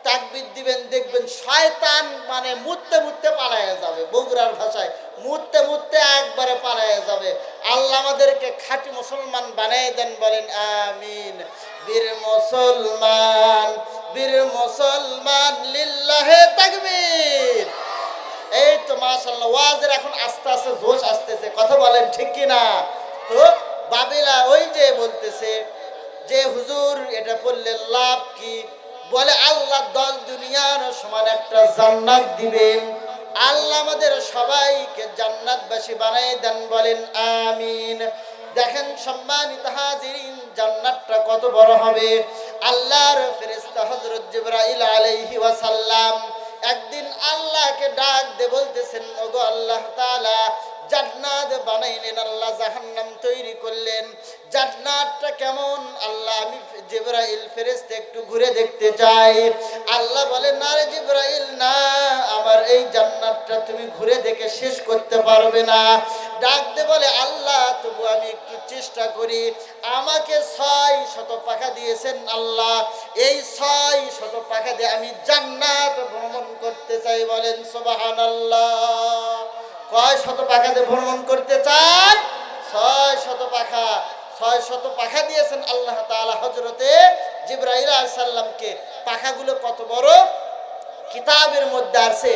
তাকবীর দিবেন, দেখবেন শয়তান মানে মুততে মুততে পালায়া যাবে। বগুড়ার ভাষায় মুততে মুততে একবারে পালায়া যাবে। আল্লাহ আমাদেরকে খাঁটি মুসলমান বানিয়ে দেন। বলেন আমিন। বীর মুসলমান, বীর মুসলমান, লিল্লাহে তাকবীর। এই তো মাশাআল্লাহ, ওয়াজের এখন আস্তে আস্তে জোশ আসতেছে। কথা বলেন ঠিক কিনা? তো বাবিলা ওই যে বলতেছে যে হুজুর এটা পড়লে লাভ কি? বলে আল্লাহ 10 দুনিয়ার সমান একটা জান্নাত দিবেন। আল্লাহ আমাদের সবাইকে জান্নাতবাসী বানায় দেন। বলেন আমিন। দেখেন সম্মানিত হাজিরিন, জান্নাতটা কত বড় হবে। আল্লাহর ফেরেশতা হযরত জিবরাইল আলাইহি ওয়াসাল্লাম একদিন আল্লাহকে ডাক দিয়ে বলতেছেন, ওগো আল্লাহ তাআলা, জান্নাত বানাইলেন, আল্লাহ জাহান্নাম তৈরি করলেন, জান্নাতটা কেমন? আল্লাহ আমি জিবরাইল ফেরেশতা একটু ঘুরে দেখতে চাই। আল্লাহ বলে, না রে জিবরাইল, না, আমার এই জান্নাতটা তুমি ঘুরে দেখে শেষ করতে পারবে না। ডাক দিয়ে বলে, আল্লাহ তবু আমি একটু চেষ্টা করি। আমাকে 600 পাখা দিয়েছেন আল্লাহ, এই 600 পাখা দিয়ে আমি জান্নাত ভ্রমণ করতে চাই। বলেন সুবহানাল্লাহ। কয় শত পাখা দিয়ে ভ্রমণ করতে চায়? 600 পাখা। 600 পাখা দিয়েছেন আল্লাহ তাআলা হযরতে জিবরাইল আলাইহিস সালামকে। পাখাগুলো কত বড়? কিতাবের মধ্যে আছে,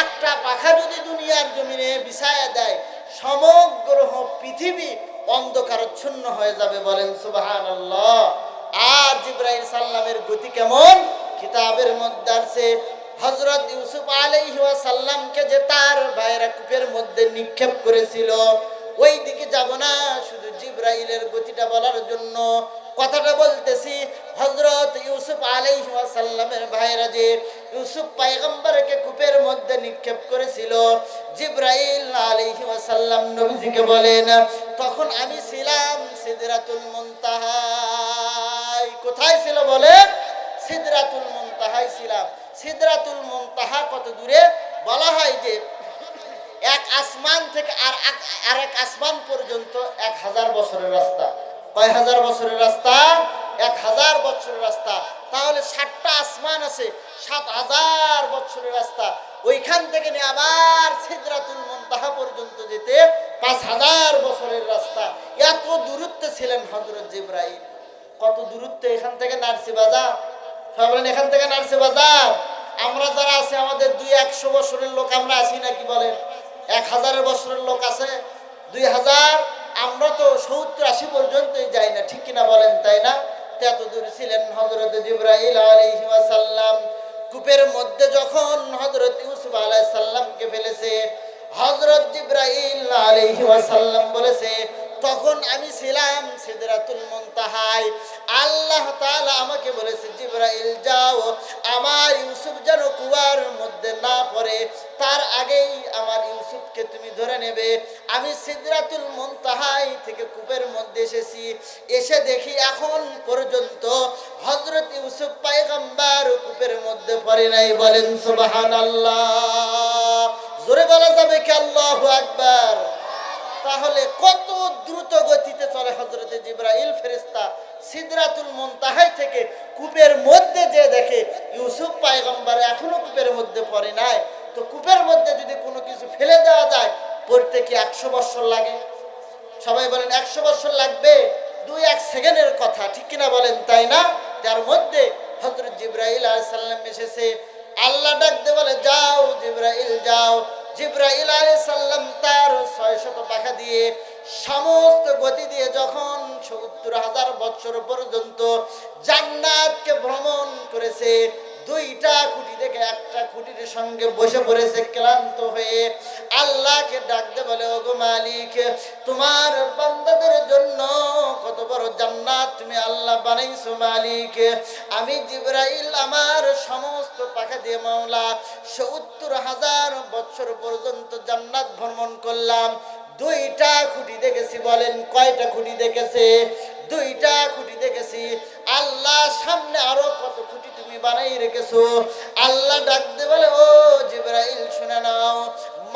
একটা পাখা যদি দুনিয়ার জমিনে বিছায়া দেয়, সমগ্র পৃথিবী অন্ধকারাচ্ছন্ন হয়ে যাবে। বলেন সুবহানাল্লাহ। আর জিবরাইল সাল্লামের গতি কেমন? কিতাবের মধ্যে আছে, হযরত ইউসুফ আলাইহি ওয়াসাল্লামকে যে তার ভাইরা কূপের মধ্যে নিক্ষেপ করেছিল, ওই দিকে যাব না, শুধু জিবরাইলের গতিটা বলার জন্য কথাটা বলতেছি। হযরত ইউসুফ আলাইহি ওয়াসাল্লামের ভাইরা যে ইউসুফ পয়গম্বরকে কূপের মধ্যে নিক্ষেপ করেছিল, জিবরাইল আলাইহি ওয়াসাল্লাম নবীজিকে বলেন, তখন আমি ছিলাম সিদরাতুল মুনতাহায়। কোথায় ছিল বলে? সিদরাতুল মুনতাহায় ছিলাম। সিদরাতুল মুনতাহা কত দূরে? বলা হয় যে এক আসমান থেকে আর এক আসমান পর্যন্ত 1000 বছরের রাস্তা। কয় হাজার বছরের রাস্তা? 1000 বছরের রাস্তা। তাহলে 7টা আসমান আছে, 7000 বছরের রাস্তা। ওইখান থেকে নিয়ে আবার সিদরাতুল মুনতাহা পর্যন্ত যেতে 5000 বছরের রাস্তা। এত দূরত্বে ছিলেন হযরত জিবরাইল। কত দূরত্বে এখান থেকে নারসি বাজার? সবাই বলেন এখান থেকে নারসি বাজার। আমরা যারা আছি আমাদের 200-100 বছরের লোক আমরা আছি নাকি বলেন? 1000 বছরের লোক আছে, 2000। আমরা তো 70-80 পর্যন্তই যাই না, ঠিক কিনা বলেন? তাই না? এত দূর ছিলেন হযরত জিবরাইল আলাইহি ওয়াসাল্লাম। কূপের মধ্যে যখন হযরত ইউসুফ আলাইহিস সালামকে ফেলেছে, হযরত জিবরাইল আলাইহি ওয়াসাল্লাম বলেছে, তখন আমি ছিলাম সিদরাতুল মুনতাহায়। আল্লাহ তাআলা আমাকে বলেছে, জিবরাইল যাও, আমার ইউসুফ যেন কুয়ার মধ্যে না পড়ে, তার আগেই আমার ইউসুফকে তুমি ধরে নেবে। আমি সিদরাতুল মুনতাহায় থেকে কূপের মধ্যে এসেছি, এসে দেখি এখন পর্যন্ত হযরত ইউসুফ পয়গম্বর কূপের মধ্যে পড়ে নাই। বলেন সুবহানাল্লাহ। জোরে বলা যাবে কি আল্লাহু আকবার? তাহলে কত দ্রুত গতিতে চলে হযরতে জিবরাইল ফেরেশতা। সিদরাতুল মুনতাহায় থেকে কূপের মধ্যে যে দেখে ইউসুফ পয়গম্বর এখনো কূপের মধ্যে পড়ে নাই, তো কূপের মধ্যে যদি কোনো কিছু ফেলে দেওয়া যায়, পড়তে কি 100 বছর লাগে? সবাই বলেন 100 বছর লাগবে? 2-1 সেকেন্ডের কথা, ঠিক কিনা বলেন? তাই না? তার মধ্যে হযরত জিবরাইল আলাইহিস সালাম এসেছে, আল্লাহ ডাক দিয়ে বলে যাও জিবরাইল যাও। জিবরাইল আলাইহিস সালাম তার 600 পাখা দিয়ে সমস্ত গতি দিয়ে যখন 70,000 বছর পর্যন্ত জান্নাতকে ভ্রমণ করেছে, দুইটা খুঁটি থেকে একটা খুঁটির সঙ্গে বসে পড়েছে ক্লান্ত হয়ে। আল্লাহকে ডাকতে বলে ওগো মালিক, তোমার বান্দাদের জন্য কত বড় জান্নাত তুমি আল্লাহ বানাইছো মালিক। আমি জিবরাইল আমার সমস্ত পাখা দিয়ে মাওলা 70,000 বছর পর্যন্ত জান্নাত ভ্রমণ করলাম, দুইটা খুঁটি দেখেছি। বলেন কয়টা খুঁটি দেখেছে? দুইটা খুঁটি দেখেছি। আল্লাহ সামনে আরো কত খুঁটি তুমি বানাই রেখেছো? আল্লাহ ডাকতে বলে ও জিবরাইল শুনে নাও,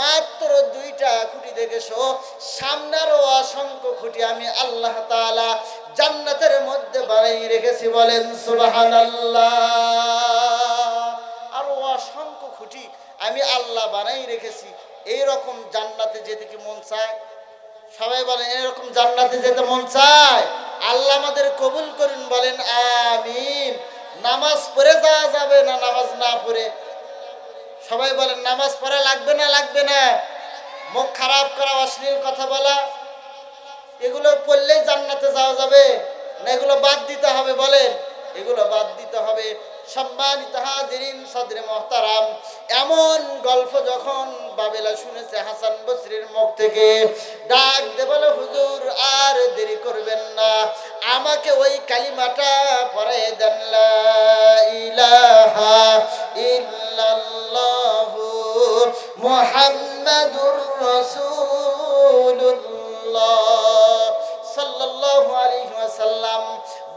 মাত্র দুইটা খুঁটি দেখেছো, সামনে আরো অসংখ্য খুঁটি আমি আল্লাহ তাআলা জান্নাতের মধ্যে বানাই রেখেছি। বলেন সুবহানাল্লাহ। আরো অসংখ্য খুঁটি আমি আল্লাহ বানাই রেখেছি। এইরকম জান্নাতে যেতে কি মন চায়? সবাই বলেন এরকম জান্নাতে যেতে মন চায়? আল্লাহ আমাদের কবুল করুন, বলেন আমিন। নামাজ পড়ে যাওয়া যাবে না নামাজ না পড়ে? সবাই বলেন নামাজ পড়া লাগবে না লাগবে না? মুখ খারাপ করা, অশ্লীল কথা বলা, এগুলো পড়লেই জান্নাতে যাওয়া যাবে না এগুলো বাদ দিতে হবে? বলেন এগুলো বাদ দিতে হবে। সম্মানিত হাজিরিন সদরে মুহতারাম, এমন গল্প যখন বাবেলা শুনেছে হাসান বসরির মুখ থেকে, ডাক দে বলে হুজুর আর দেরি করবেন না, আমাকে ওই কালিমাটা পড়ায় দেন, লা ইলাহা ইল্লাল্লাহু মুহাম্মাদুর রাসূলুল্লাহ সাল্লাল্লাহু আলাইহি ওয়াসাল্লাম।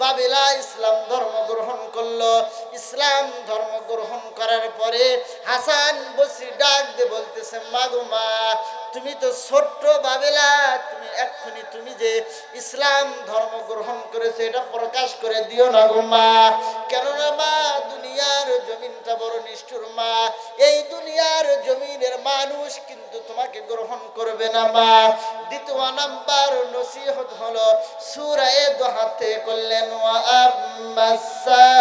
বাবেলা ইসলাম ধর্ম গ্রহণ করলো। ইসলাম ধর্ম গ্রহণ করার পরে হাসান বসরি ডাক দিয়ে বলতেছে, মা গো মা, তুমি তো ছোট্ট বাবেলা, তুমি এক্ষুনি তুমি যে ইসলাম ধর্ম গ্রহণ করেছো এটা প্রকাশ করে দিও না গো মা। কেননা মা, দুনিয়ার জমিনটা বড় নিষ্ঠুর মা, এই দুনিয়ার জমিনের মানুষ কিন্তু তোমাকে গ্রহণ করবে না মা। দ্বিতীয় নাম্বার নসিহত হলো সূরা দোহা থেকে করলেন, ওয়া আম্মাসা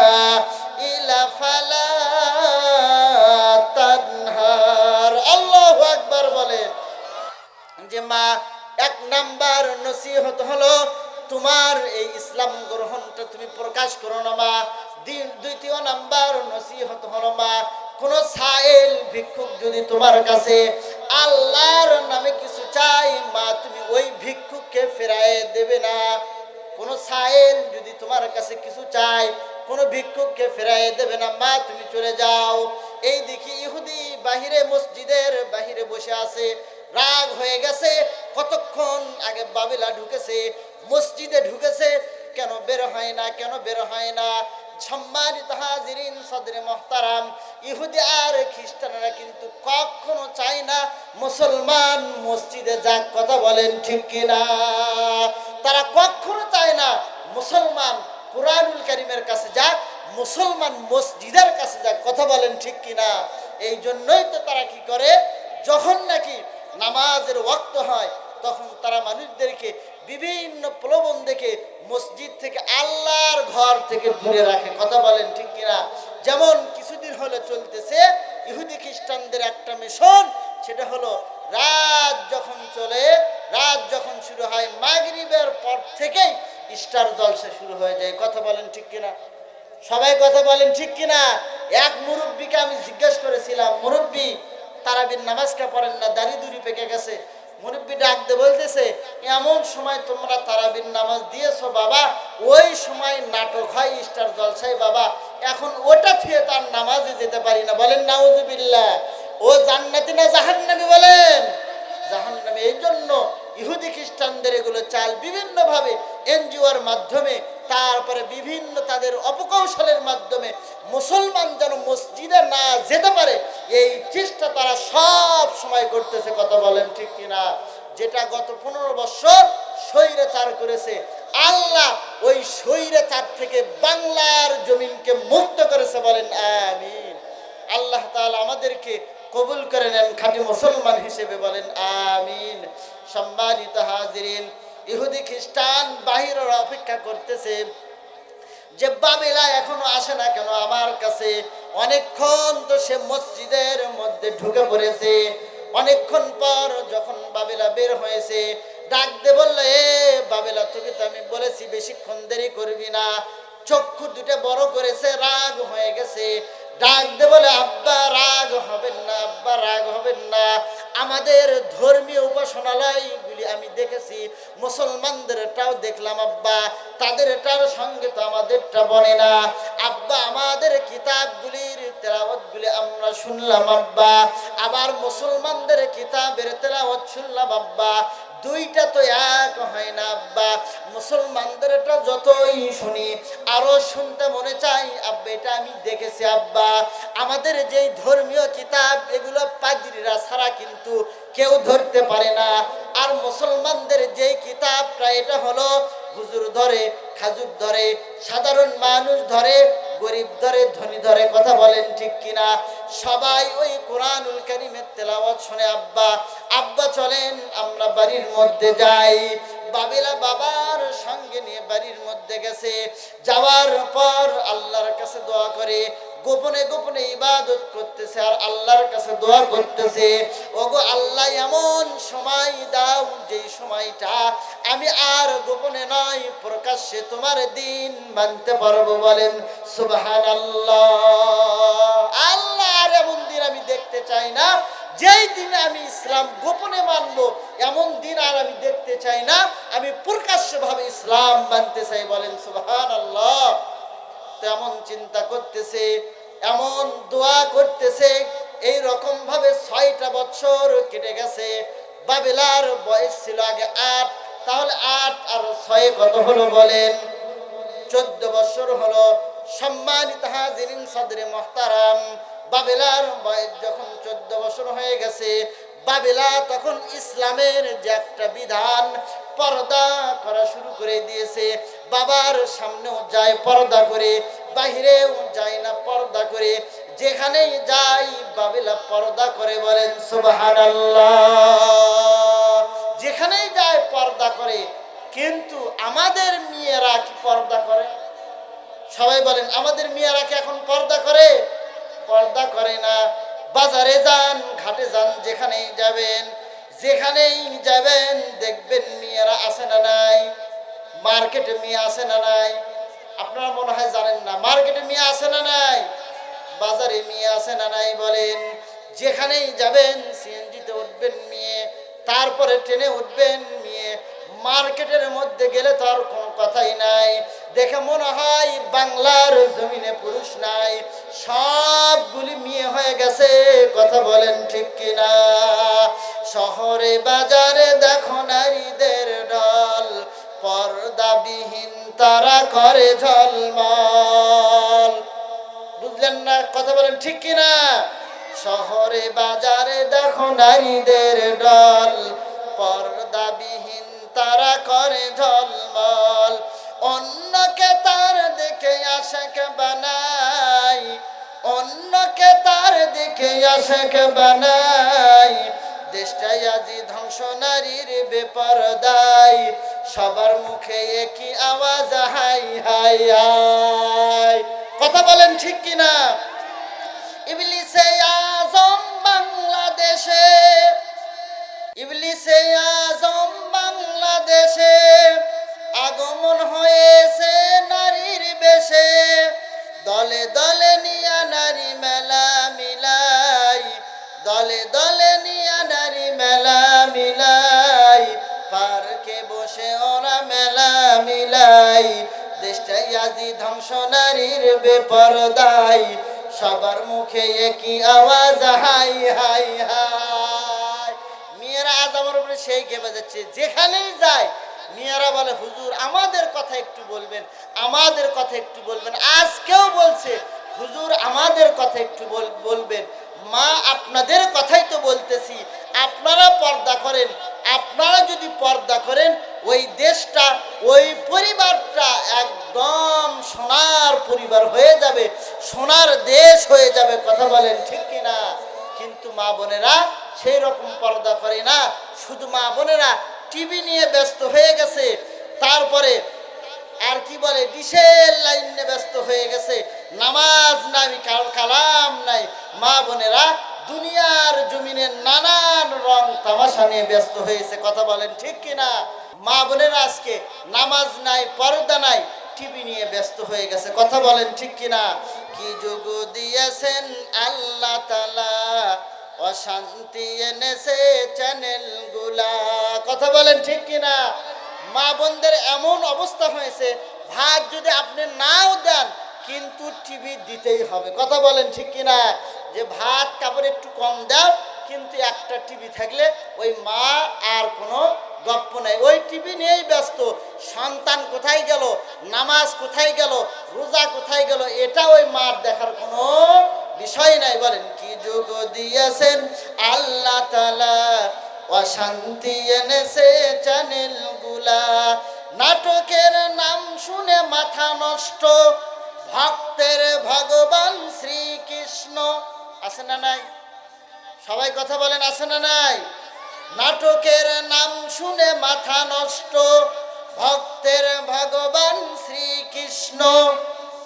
ইলা ফালা তানহার। আল্লাহু আকবার বলেন। যে মা, এক নাম্বার নসিহত হলো তোমার এই ইসলাম গ্রহণটা তুমি প্রকাশ করো না মা। দ্বিতীয় নাম্বার নসিহত হলো মা, কোন সাইল ভিক্ষুক যদি তোমার কাছে আল্লাহর নামে কিছু চাই মা, তুমি ওই ভিক্ষুককে ফেরায় দেবে না। কোন সাইল যদি তোমার কাছে কিছু চাই, কোন ভিক্ষুককে ফেরায় দেবে না মা, তুমি চলে যাও। এই দেখি ইহুদি বাহিরে, মসজিদের বাহিরে বসে আছে, রাগ হয়ে গেছে। কতক্ষণ আগে বাবেলা ঢুকেছে, মসজিদে ঢুকেছে, কেন বের হয় না, কেন বের হয় না? সম্মানিত হাজিরিন সদরে মুহতারাম, ইহুদি আর খ্রিস্টানরা কিন্তু কখনো চায় না মুসলমান মসজিদে যাক। কথা বলেন ঠিক কিনা? তারা কখনো চায় না মুসলমান কুরআনুল কারীমের কাছে যাক, মুসলমান মসজিদের কাছে যাক। কথা বলেন ঠিক কিনা? এই জন্যই তো তারা কি করে, যখন নাকি নামাজের ওয়াক্ত হয় তখন তারা মানুষদেরকে বিভিন্ন প্রলোভন দেখে মসজিদ থেকে, আল্লাহর ঘর থেকে দূরে রাখে। কথা বলেন ঠিক কিনা? যেমন কিছুদিন হলে চলতেছে ইহুদি খ্রিস্টানদের একটা মিশন, সেটা হলো রাত যখন শুরু হয় মাগরিবের পর থেকেই স্টার জলসা শুরু হয়ে যায়। কথা বলেন ঠিক কিনা? সবাই কথা বলেন ঠিক কিনা? এক মুরব্বীকে আমি জিজ্ঞেস করেছিলাম, মুরব্বী তারাবির নামাজটা পড়েন না, দাড়ি দুড়ি পেকে গেছে। মুরব্বী ডাক দিয়ে বলতেছে, এমন সময় তোমরা তারাবির নামাজ দিয়েছো বাবা, ওই সময় নাটক হয় স্টার জলসায় বাবা, এখন ওটা থুয়ে তার নামাজে যেতে পারি না। বলেন নাউজুবিল্লাহ। ও জান্নাতি না জাহান্নামী? বলেন জাহান্নামী। এই জন্য ইহুদি খ্রিস্টানদের এগুলো চাল, বিভিন্নভাবে এনজিওর মাধ্যমে, তারপরে বিভিন্ন তাদের অপকৌশলের মাধ্যমে মুসলমান যেন মসজিদে না যেতে পারে, এই চেষ্টা তারা সব সময় করতেছে। কথা বলেন ঠিক কিনা? যেটা গত 15 বছর স্বৈরাচার করেছে, আল্লাহ ওই স্বৈরাচার থেকে বাংলার জমিনকে মুক্ত করেছে। বলেন আমিন। আল্লাহ তাআলা আমাদেরকে কবুল করে নেন খাঁটি মুসলমান হিসেবে। বলেন আমিন। সম্মানিত হাজিরিন, ইহুদি খ্রিস্টান বাহিরের অপেক্ষা করতেছে যে বাবেলা এখনো আসে না কেন আমার কাছে, অনেকক্ষণ তো সে মসজিদের মধ্যে ঢুকে পড়েছে। অনেকক্ষণ পর যখন বাবেলা বের হয়েছে, ডাক দিয়ে বললো, এ বাবেলা, তোকে তো আমি বলেছি বেশিক্ষণ দেরি করবি না। চক্ষু দুটো বড় করেছে, রাগ হয়ে গেছে। ডাক দিয়ে বলে, আব্বা রাগ হবেন না, আব্বা রাগ হবেন না। আমাদের ধর্মীয় উপাসনালয়গুলি আমি দেখেছি, মুসলমানদেরটাও দেখলাম আব্বা, তাদেরটার সঙ্গে তো আমাদেরটা বনে না আব্বা। আমাদের কিতাবগুলির তেলাওয়াতগুলি আমরা শুনলাম আব্বা, আবার মুসলমানদের কিতাবের তেলাওয়াত শুনলাম আব্বা, দুইটা তো এক হয় না আব্বা। মুসলমানদেরটা যতই শুনি আরো শুনতে মনে চাই আব্বা, এটা আমি দেখেছি আব্বা। আমাদের যেই ধর্মীয় কিতাব এগুলো পাদ্রীরা ছাড়া কিন্তু কেউ ধরতে পারে না। আর মুসলমানদের যেই কিতাবটা এটা হলো হুজুর ধরে, খাজুর ধরে, সাধারণ মানুষ ধরে, গরিব ধরে, ধনী ধরে। কথা বলেন ঠিক কিনা? সবাই ওই কোরআনুল কারীমের তেলাওয়াত শুনে আব্বা। আব্বা চলেন আমরা বাড়ির মধ্যে যাই। বাবেলা বাবার সঙ্গে নিয়ে বাড়ির মধ্যে গেছে। যাওয়ার পর আল্লাহর কাছে দোয়া করে, গোপনে গোপনে ইবাদত করতেছে আর আল্লাহর কাছে দোয়া করতেছে, ওগো আল্লাহ এমন সময় দাও যেই সময়টা আমি আর গোপনে নয় প্রকাশ্যে তোমার দিন মানতে পারবো। বলেন সুবহানাল্লাহ। আল্লাহ, আর এমন দিন আমি দেখতে চাই না যেই দিনে আমি ইসলাম গোপনে মানবো, এমন দিন আর আমি দেখতে চাই না, আমি প্রকাশ্যভাবে ইসলাম মানতে চাই। বলেন সুবহানাল্লাহ। তেমন চিন্তা করতেছে, এমন দোয়া করতেছে, এই রকম ভাবে 6টা বছর কেটে গেছে। বাবেলার বয়স ছিল আগে 8, তাহলে 8 আর 6 কত হলো বলেন? 14 বছর হলো। সম্মানিত হাজিরিন সদরে মুহতারাম, বাবেলার বয়স যখন 14 বছর হয়ে গেছে, বাবেলা তখন ইসলামের যে একটা বিধান পর্দা করা শুরু করে দিয়েছে। বাবার সামনেও যায় পর্দা করে, বাহিরেও যায় না পর্দা করে, যেখানেই যাই বাবেলা পর্দা করে। বলেন সুবহানাল্লাহ। যেখানেই যায় পর্দা করে। কিন্তু আমাদের মেয়েরা কি পর্দা করে? সবাই বলেন, আমাদের মেয়েরা কি এখন পর্দা করে? পর্দা করে না। বাজারে যান, ঘাটে যান, যেখানেই যাবেন, যেখানেই যাবেন দেখবেন মেয়েরা আছে না নাই? মার্কেটে মেয়ে আছে না নাই? আপনারা মনে হয় জানেন না, মার্কেটে মেয়ে আছে না নাই? বাজারে মেয়ে আছে না নাই? বলেন, যেখানেই যাবেন সিএনজিতে উঠবেন মেয়ে, তারপরে ট্রেনে উঠবেন মেয়ে, মার্কেটের মধ্যে গেলে তো আর কোনো কথাই নাই। দেখে মনে হয় বাংলার জমিনে পুরুষ নাই, সবগুলি মেয়ে হয়ে গেছে। কথা বলেন ঠিক কিনা? শহরে বাজারে দেখো নারীদের ঢল, পর্দাবিহীন তারা করে ঝলমল। বুঝলেন না? কথা বলেন ঠিক কিনা? শহরে বাজারে দেখো নারীদের ঢল, পর্দাবিহীন তারা করে ঝলমল। অন্যকে তার দেখে আশাক বানাই, অন্যকে তার দেখে আশাক বানাই। দেশটাই আজি ধ্বংস নারীর বেপরদায়, সবার মুখে একই আওয়াজ হাই হাই হাই। কথা বলেন ঠিক কিনা? ইবলিসে আজম বাংলাদেশে, ইবলিসে আজম বাংলাদেশে আগমন হয়েছে নারীর বেশে। দলে দলে নিয়া নারী মেলা মিলাই, দলে দলে নিয়া নারী মেলা মিলাই। পার্কে বসে ওরা মেলা মিলাই। দেশটাই আজি ধ্বংস নারীর বেপরদায়, সবার মুখে একই আওয়াজ হাই হাই হাই। মেয়েরা আজ আমার উপরে সেই খেপে যাচ্ছে, যেখানেই যায় মেয়েরা বলে, হুজুর আমাদের কথা একটু বলবেন, আমাদের কথা একটু বলবেন। আজকেও বলছে, হুজুর আমাদের কথা একটু বলবেন। মা, আপনাদের কথাই তো বলতেছি, আপনারা পর্দা করেন। আপনারা যদি পর্দা করেন, ওই দেশটা, ওই পরিবারটা একদম সোনার পরিবার হয়ে যাবে, সোনার দেশ হয়ে যাবে। কথা বলেন ঠিক কিনা? কিন্তু মা বোনেরা সেই রকম পর্দা করে না। শুধু মা বোনেরা টিভি নিয়ে ব্যস্ত হয়ে গেছে, তারপরে আর কি বলে ডিশের লাইন নিয়ে ব্যস্ত হয়ে গেছে। নামাজ নাই, কালাম নাই। মা বোনেরা দুনিয়ার জমিনে নানান রং তামাশা নিয়ে ব্যস্ত হয়েছে। কথা বলেন ঠিক কিনা? মা বোনেরা আজকে নামাজ নাই, পর্দা নাই, টিভি নিয়ে ব্যস্ত হয়ে গেছে। কথা বলেন ঠিক কিনা? কি যুগ দিয়েছেন আল্লাহ তাআলা, অশান্তি এনেছে চ্যানেল গুলা। কথা বলেন ঠিক কিনা? মা বোনদের এমন অবস্থা হয়েছে, ভাত যদি আপনি নাও দেন কিন্তু টিভি দিতেই হবে। কথা বলেন ঠিক কিনা? যে ভাত কাপড় একটু কম দাও, কিন্তু একটা টিভি থাকলে ওই মা আর কোনো গপ্প নাই, ওই টিভি নিয়েই ব্যস্ত। সন্তান কোথায় গেল, নামাজ কোথায় গেল, রোজা কোথায় গেল, এটা ওই মার দেখার কোনো বিষয় নাই। বলেন কি যুগ দিয়েছেন আল্লাহ তাআলা, অশান্তি এনেছে চ্যানেল গুলা। নাটকের নাম শুনে মাথা নষ্ট, ভক্তের ভগবান শ্রীকৃষ্ণ। আছে না নাই? সবাই কথা বলেন, আছে না নাই? নাটকের নাম শুনে মাথা নষ্ট, ভক্তের ভগবান শ্রীকৃষ্ণ।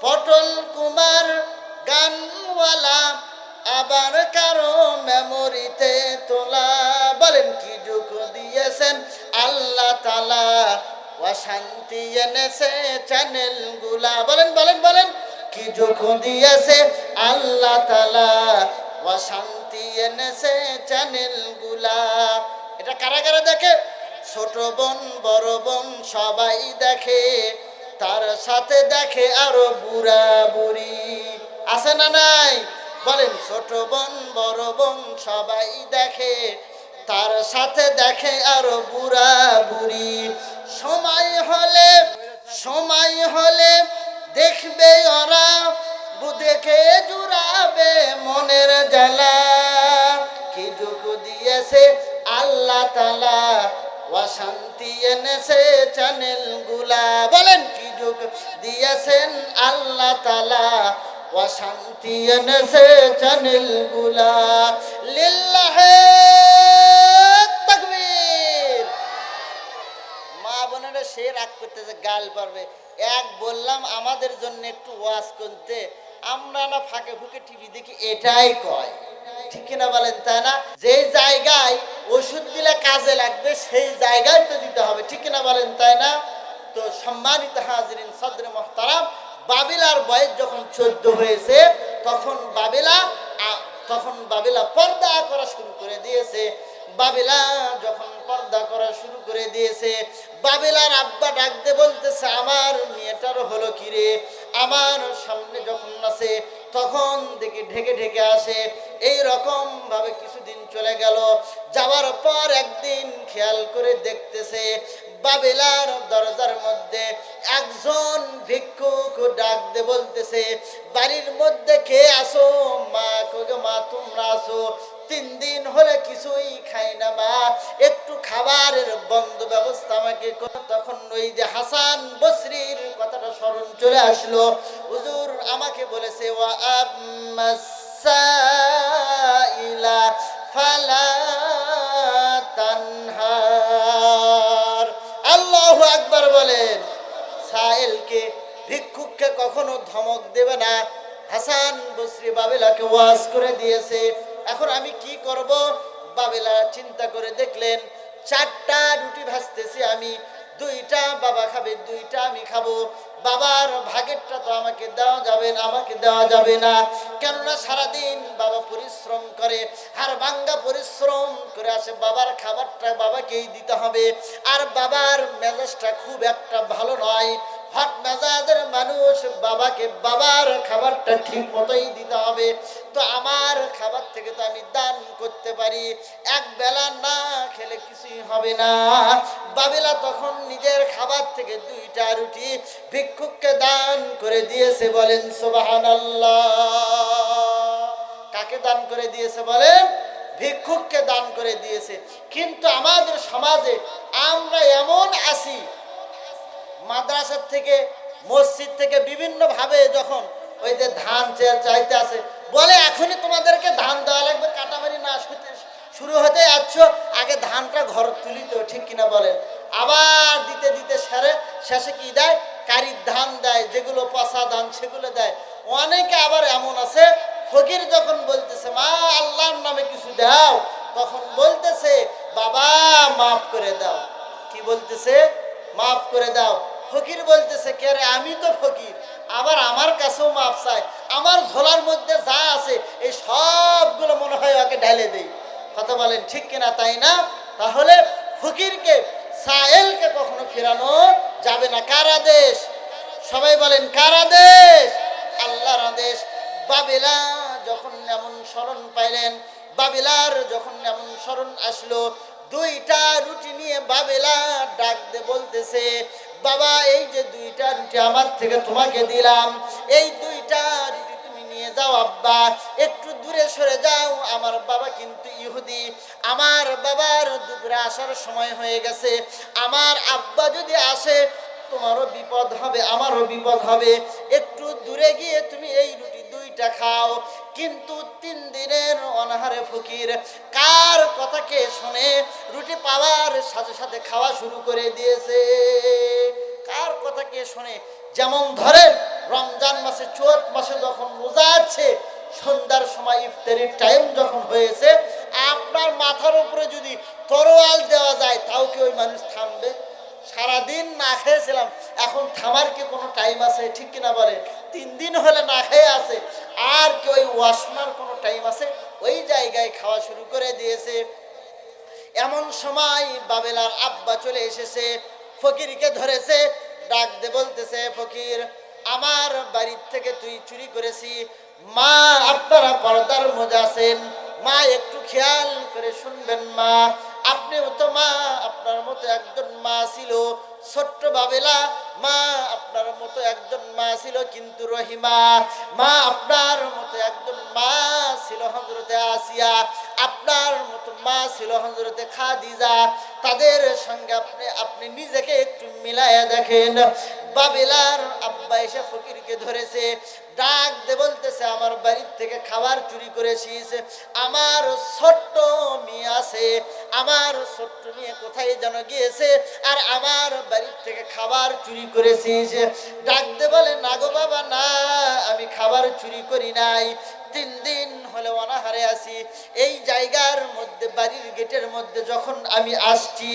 পটল কুমার গানওয়ালা, আবার কারো মেমোরিতে তোলা। বলেন কি যুগ দিয়েছেন আল্লাহ তাআলা, অশান্তি এনেছে চ্যানেল গুলা। বলেন বলেন বলেন, কি যুগ দিয়েছে আল্লাহ তাআলা, অশান্তি এনেছে চ্যানেল গুলা। এটা কারা কারা দেখে? ছোট বোন বড় বোন সবাই দেখে, তার সাথে দেখে আরো বুড়া বুড়ি। আছে না নাই? বলেন ছোট বোন বড় বোন সবাই দেখে, তার সাথে দেখে আরো বুড়া বুড়ি। সময় হলে সময় হলে দেখবে ওরা, দেখে জুড়াবে মনের জ্বালা। কি যুগ দিয়েছে আল্লাহ তাআলা, অশান্তি এনেছে চ্যানেল গুলা। বলেন কি যুগ দিয়েছেন আল্লাহ তাআলা, অশান্তি এনেছে চ্যানেল গুলা। লিল্লাহে তাকবীর। মা বোনেরা সে রাগ করতেছে, গাল পারবে। এক বললাম আমাদের জন্য একটু ওয়াজ করতে, আমরা না ফাঁকে ফুঁকে টিভি দেখি, এটাই কয়। ঠিক কিনা বলেন? তাই না? যে জায়গায় ওষুধ দিলে কাজে লাগবে সেই জায়গায় তো দিতে হবে। ঠিক কিনা বলেন? তাই না? তো সম্মানিত হাজিরিন সদরে মুহতারাম, বাবিলার বয়স যখন 14 হয়েছে তখন বাবিলা পর্দা করা শুরু করে দিয়েছে। বাবিলা যখন পর্দা করা শুরু করে দিয়েছে, বাবিলার আব্বা ডাকতে বলতেছে, আমার মেয়েটার হলো কি রে? আমার সামনে যখন আসে তখন দেখি ঢেকে ঢেকে আসে। এই রকম ভাবে কিছুদিন চলে গেল। যাওয়ার পর একদিন খেয়াল করে দেখতেছে বাবিলার দরজার মধ্যে একজন ভিক্ষুক ডাকতে বলতেছে, বাড়ির মধ্যে কে আসো? মা কগে, মা তোমরা আসো, 3 দিন হলে কিছুই খাই না মা, একটু খাবারের বন্ধ ব্যবস্থা আমাকে করো। তখন ওই যে হাসান বসরির কথাটা স্মরণ চলে আসলো। হুজুর আমাকে বলেছে, ওয়া আম্মাসাইলা ফালা তানহার। আল্লাহু আকবার বলেন। সাইলকে, ভিক্ষুককে কখনো ধমক দেবে না। হাসান বসরি বাবিলাকে ওয়াজ করে দিয়েছে। এখন আমি কি করব? বাবিলা চিন্তা করে দেখলেন, 4টা রুটি ভাজতেছি আমি, 2টা বাবা খাবে, 2টা আমি খাবো। বাবার ভাগেরটা তো আমাকে দেওয়া যাবে না, কেননা সারাদিন বাবা পরিশ্রম করে, আর ভাঙ্গা পরিশ্রম করে আসে, বাবার খাবারটা বাবাকেই দিতে হবে। আর বাবার মেজাজটা খুব একটা ভালো নয়, হট মেজাজের মানুষ, বাবাকে বাবার খাবারটা ঠিক মতোই দিতে হবে। তো আমার খাবার থেকে তো আমি দান করতে পারি, এক বেলা না খেলে কিছুই হবে না। বাবিলা তখন নিজের খাবার থেকে 2টা রুটি ভিক্ষুককে দান করে দিয়েছে। বলেন সুবহানাল্লাহ। কাকে দান করে দিয়েছে বলেন? ভিক্ষুককে দান করে দিয়েছে। কিন্তু আমাদের সমাজে আমরা এমন আছি, মাদ্রাসা থেকে মসজিদ থেকে বিভিন্ন ভাবে যখন ওই যে ধান চাইতে আসে, বলে এখনই তোমাদেরকে ধান দেওয়া লাগবে, কাটামারি না শুরু হতে যাচ্ছ, আগে ধানটা ঘর তুলিতে। ঠিক কিনা বলেন? আবার দিতে দিতে শেষে কি দেয়? কারির ধান দেয়, যেগুলো পচা ধান সেগুলো দেয়। অনেকে আবার এমন আছে, ফকির যখন বলতেছে মা আল্লাহর নামে কিছু দাও, তখন বলতেছে বাবা মাফ করে দাও। কি বলতেছে? মাফ করে দাও। ফকির বলতেছে কে রে, আমি তো ফকির, আবার আমার কাছেও মাপ চাই, আমার ঝোলার মধ্যে যা আছে এই সবগুলো মনে হয় ওকে ঢেলে দেই। কথা বলেন ঠিক কিনা, তাই না? তাহলে ফকিরকে, সায়েলকে কখনো ফেরানো যাবে না। কার আদেশ? সবাই বলেন কার আদেশ? আল্লাহর আদেশ। বাবেলা যখন এমন স্মরণ পাইলেন, বাবেলার যখন এমন স্মরণ আসলো, দুইটা রুটি নিয়ে বাবেলা ডাক দে বলতেছে বাবা এই যে দুইটা রুটি আমার থেকে তোমাকে দিলাম, এই দুইটা রুটি তুমি নিয়ে যাও আব্বা, একটু দূরে সরে যাও, আমার বাবা কিন্তু ইহুদি, আমার বাবার দুপুরে আসার সময় হয়ে গেছে, আমার আব্বা যদি আসে তোমারও বিপদ হবে আমারও বিপদ হবে, একটু দূরে গিয়ে তুমি এই রুটি দুইটা খাও। কিন্তু 3 দিনের অনাহারে ফকির কার কথা কে শোনে, রুটি পাওয়ার সাথে সাথে খাওয়া শুরু করে দিয়েছে। কার কথা কে শোনে? যেমন ধরেন রমজান মাসে, চৈত মাসে যখন রোজা আছে, সন্ধ্যার সময় ইফতারির টাইম যখন হয়েছে, আপনার মাথার উপরে যদি তরোয়াল দেওয়া যায় তাও কি ওই মানুষ থামবে? সারাদিন না খেয়েছিলাম, এখন থামার কি কোনো টাইম আছে? ঠিক কিনা বলে? 3 দিন হলে না খেয়ে আছে, আর কি ওই ওয়াশমার কোনো টাইম আছে? ওই জায়গায় খাওয়া শুরু করে দিয়েছে। এমন সময় বাবেলার আব্বা চলে এসেছে, ফকিরকে ধরেছে, ডাক দে বলতেছে ফকির আমার বাড়ির থেকে তুই চুরি করেছি। মা আপনারা পর্দার মধ্যে আছেন, মা একটু খেয়াল করে শুনবেন, মা আপনিও তো মা আপনার মতো একজন মা ছিল, ছোট্ট বাবেলা মা আপনার মতো একজন মা ছিল কিন্তু রহিমা, মা আপনার মতো একজন মা ছিল হযরতে আসিয়া, আপনার মতো মা ছিল হযরতে খাদিজা, তাদের সঙ্গে আপনি নিজেকে একটু মিলায়া দেখেন। বাবেলার আব্বা এসে ফকিরকে ধরেছে, ডাক দে বলতেছে আমার বাড়ির থেকে খাবার চুরি করেছিস, আমার ছোট্ট মেয়ে আছে, আমার ছোট্ট মেয়ে কোথায় যেন গিয়েছে, আর আমার বাড়ির থেকে খাবার চুরি করেছিস। ডাক দে বলে না গো বাবা না, আমি খাবার চুরি করি নাই, 3 দিন হলে অনাহারে আছি, এই জায়গার মধ্যে বাড়ির গেটের মধ্যে যখন আমি আসছি,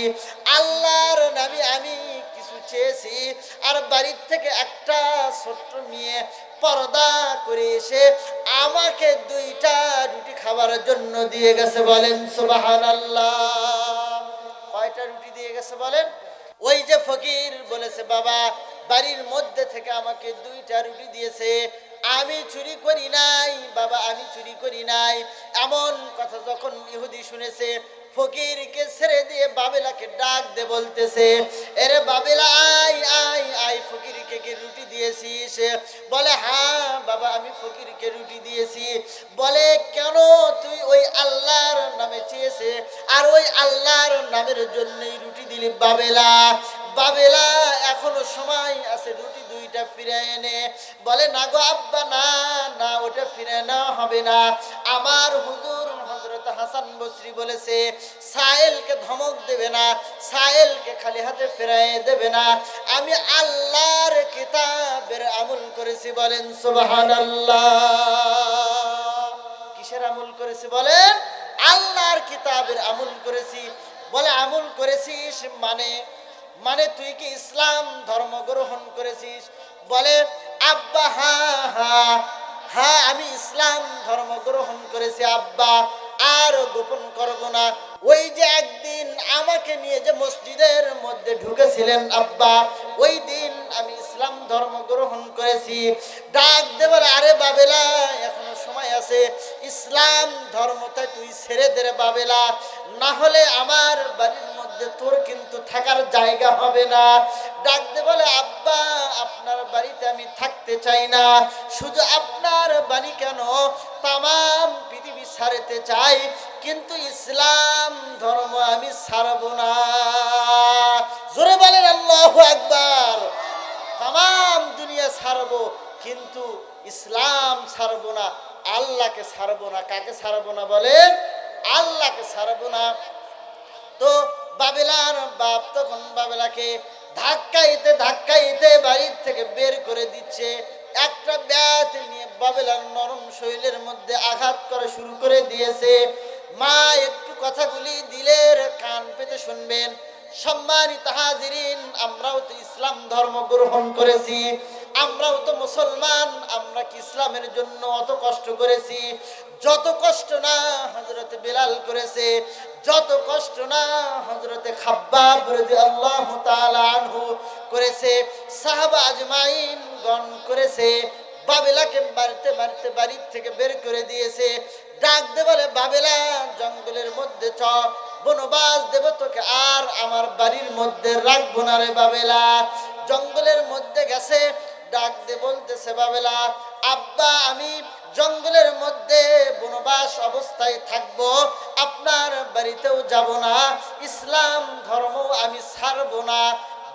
আল্লাহর নামে আমি কিছু চেয়েছি, আর বাড়ির থেকে একটা ছোট্ট মেয়ে পর্দা করে এসে আমাকে 2টা রুটি খাবার জন্য দিয়ে গেছে। বলেন সুবহানাল্লাহ। কয়টা রুটি দিয়ে গেছে বলেন? ওই যে ফকির বলেছে বাবা বাড়ির মধ্যে থেকে আমাকে 2টা রুটি দিয়েছে, আমি চুরি করি নাই বাবা, আমি চুরি করি নাই। এমন কথা যখন ইহুদি শুনেছে, ফকিরকে ছেড়ে দিয়ে বাবেলাকে ডাক দে বলতেছে এরে বাবেলা আয় আয় আয়, ফকিরকে কে রুটি দিয়েছিস? বলে হ্যাঁ বাবা আমি ফকিরকে রুটি দিয়েছি। বলে কেন? তুই ওই আল্লাহর নামে চেয়েছে আর ওই আল্লাহর নামের জন্যই রুটি দিলি বাবেলা। বাবেলা এখনো সময় আছে, রুটি 2টা ফিরে এনে। বলে না গো আব্বা না না, ওটা ফিরে নেওয়া হবে না, আমার হুজুর হযরত হাসান বসরি বলেছে সায়েলকে ধমক দেবে না, সায়েলকে খালি হাতে ফেরায় দেবে না, আমি আল্লাহর কিতাবের আমল করেছি। বলেন সুবহানাল্লাহ। কিসের আমল করেছি বলেন? আল্লাহর কিতাবের আমল করেছি। বলে আমল করেছিস মানে তুই কি ইসলাম ধর্ম গ্রহণ করেছিস? বলে আব্বা হ্যাঁ হ্যাঁ হ্যাঁ আমি ইসলাম ধর্ম গ্রহণ করেছি আব্বা, আর গোপন করব না। ওই যে একদিন আমাকে নিয়ে যে মসজিদের মধ্যে ঢুকেছিলেন আব্বা, ওই দিন আমি ইসলাম ধর্ম গ্রহণ করেছি। ডাক দে বলে আরে বাবেলা এখনো সময় আছে, ইসলাম ধর্মটা তুই ছেড়ে দে রে বাবেলা, না হলে আমার বাড়ির মধ্যে তোর কিন্তু থাকার জায়গা হবে না। ডাক দে বলে আব্বা আপনার বাড়িতে আমি থাকতে চাই না, শুধু আপনার বাড়ি কেন তামাম পৃথিবী ছাড়তে চাই, কিন্তু ইসলাম ধর্ম আমি ছাড়ব না। জোরে বলেন আল্লাহু আকবার। তামাম দুনিয়া ছাড়ব কিন্তু ইসলাম ছাড়ব না, আল্লাহকে ছাড়ব না। কাকে ছাড়ব না বলেন? আল্লাহকে ছাড়ব না। তো বাবেলার বাপ তখন বাবেলাকে ধাক্কাইতে ধাক্কাইতে বাড়ির থেকে বের করে দিচ্ছে। একটা ব্যাট নিয়ে বাবেলার নরম শরীরের মধ্যে আঘাত করা শুরু করে দিয়েছে। মা একটু কথাগুলি দিলের কান পেতে শুনবেন। সম্মানিত হাজিরিন, আমরাও তো ইসলাম ধর্ম গ্রহণ করেছি, আমরাও তো মুসলমান। আমরা কি ইসলামের জন্য অত কষ্ট করেছি? যত কষ্ট না হযরত বিলাল করেছে, যত কষ্ট না হযরতে খাব্বাব রাদিয়াল্লাহু তাআলা আনহু করেছে, সাহাবা আজমাইন গণ করেছে। বাবেলাকে মারতে মারতে বাড়ি থেকে বের করে দিয়েছে। ডাক দে বলে, বাবেলা জঙ্গলের মধ্যে চ, বনবাস দেব তোকে, আর আমার বাড়ির মধ্যে রাখবো না রে বাবেলা। জঙ্গলের মধ্যে গেছে, ডাক দে বলতেছে, বাবেলা আব্বা আমি জঙ্গলের মধ্যে বনবাস অবস্থায় থাকবো, আপনার বাড়িতেও যাব না, ইসলাম ধর্ম আমি ছাড়বো না।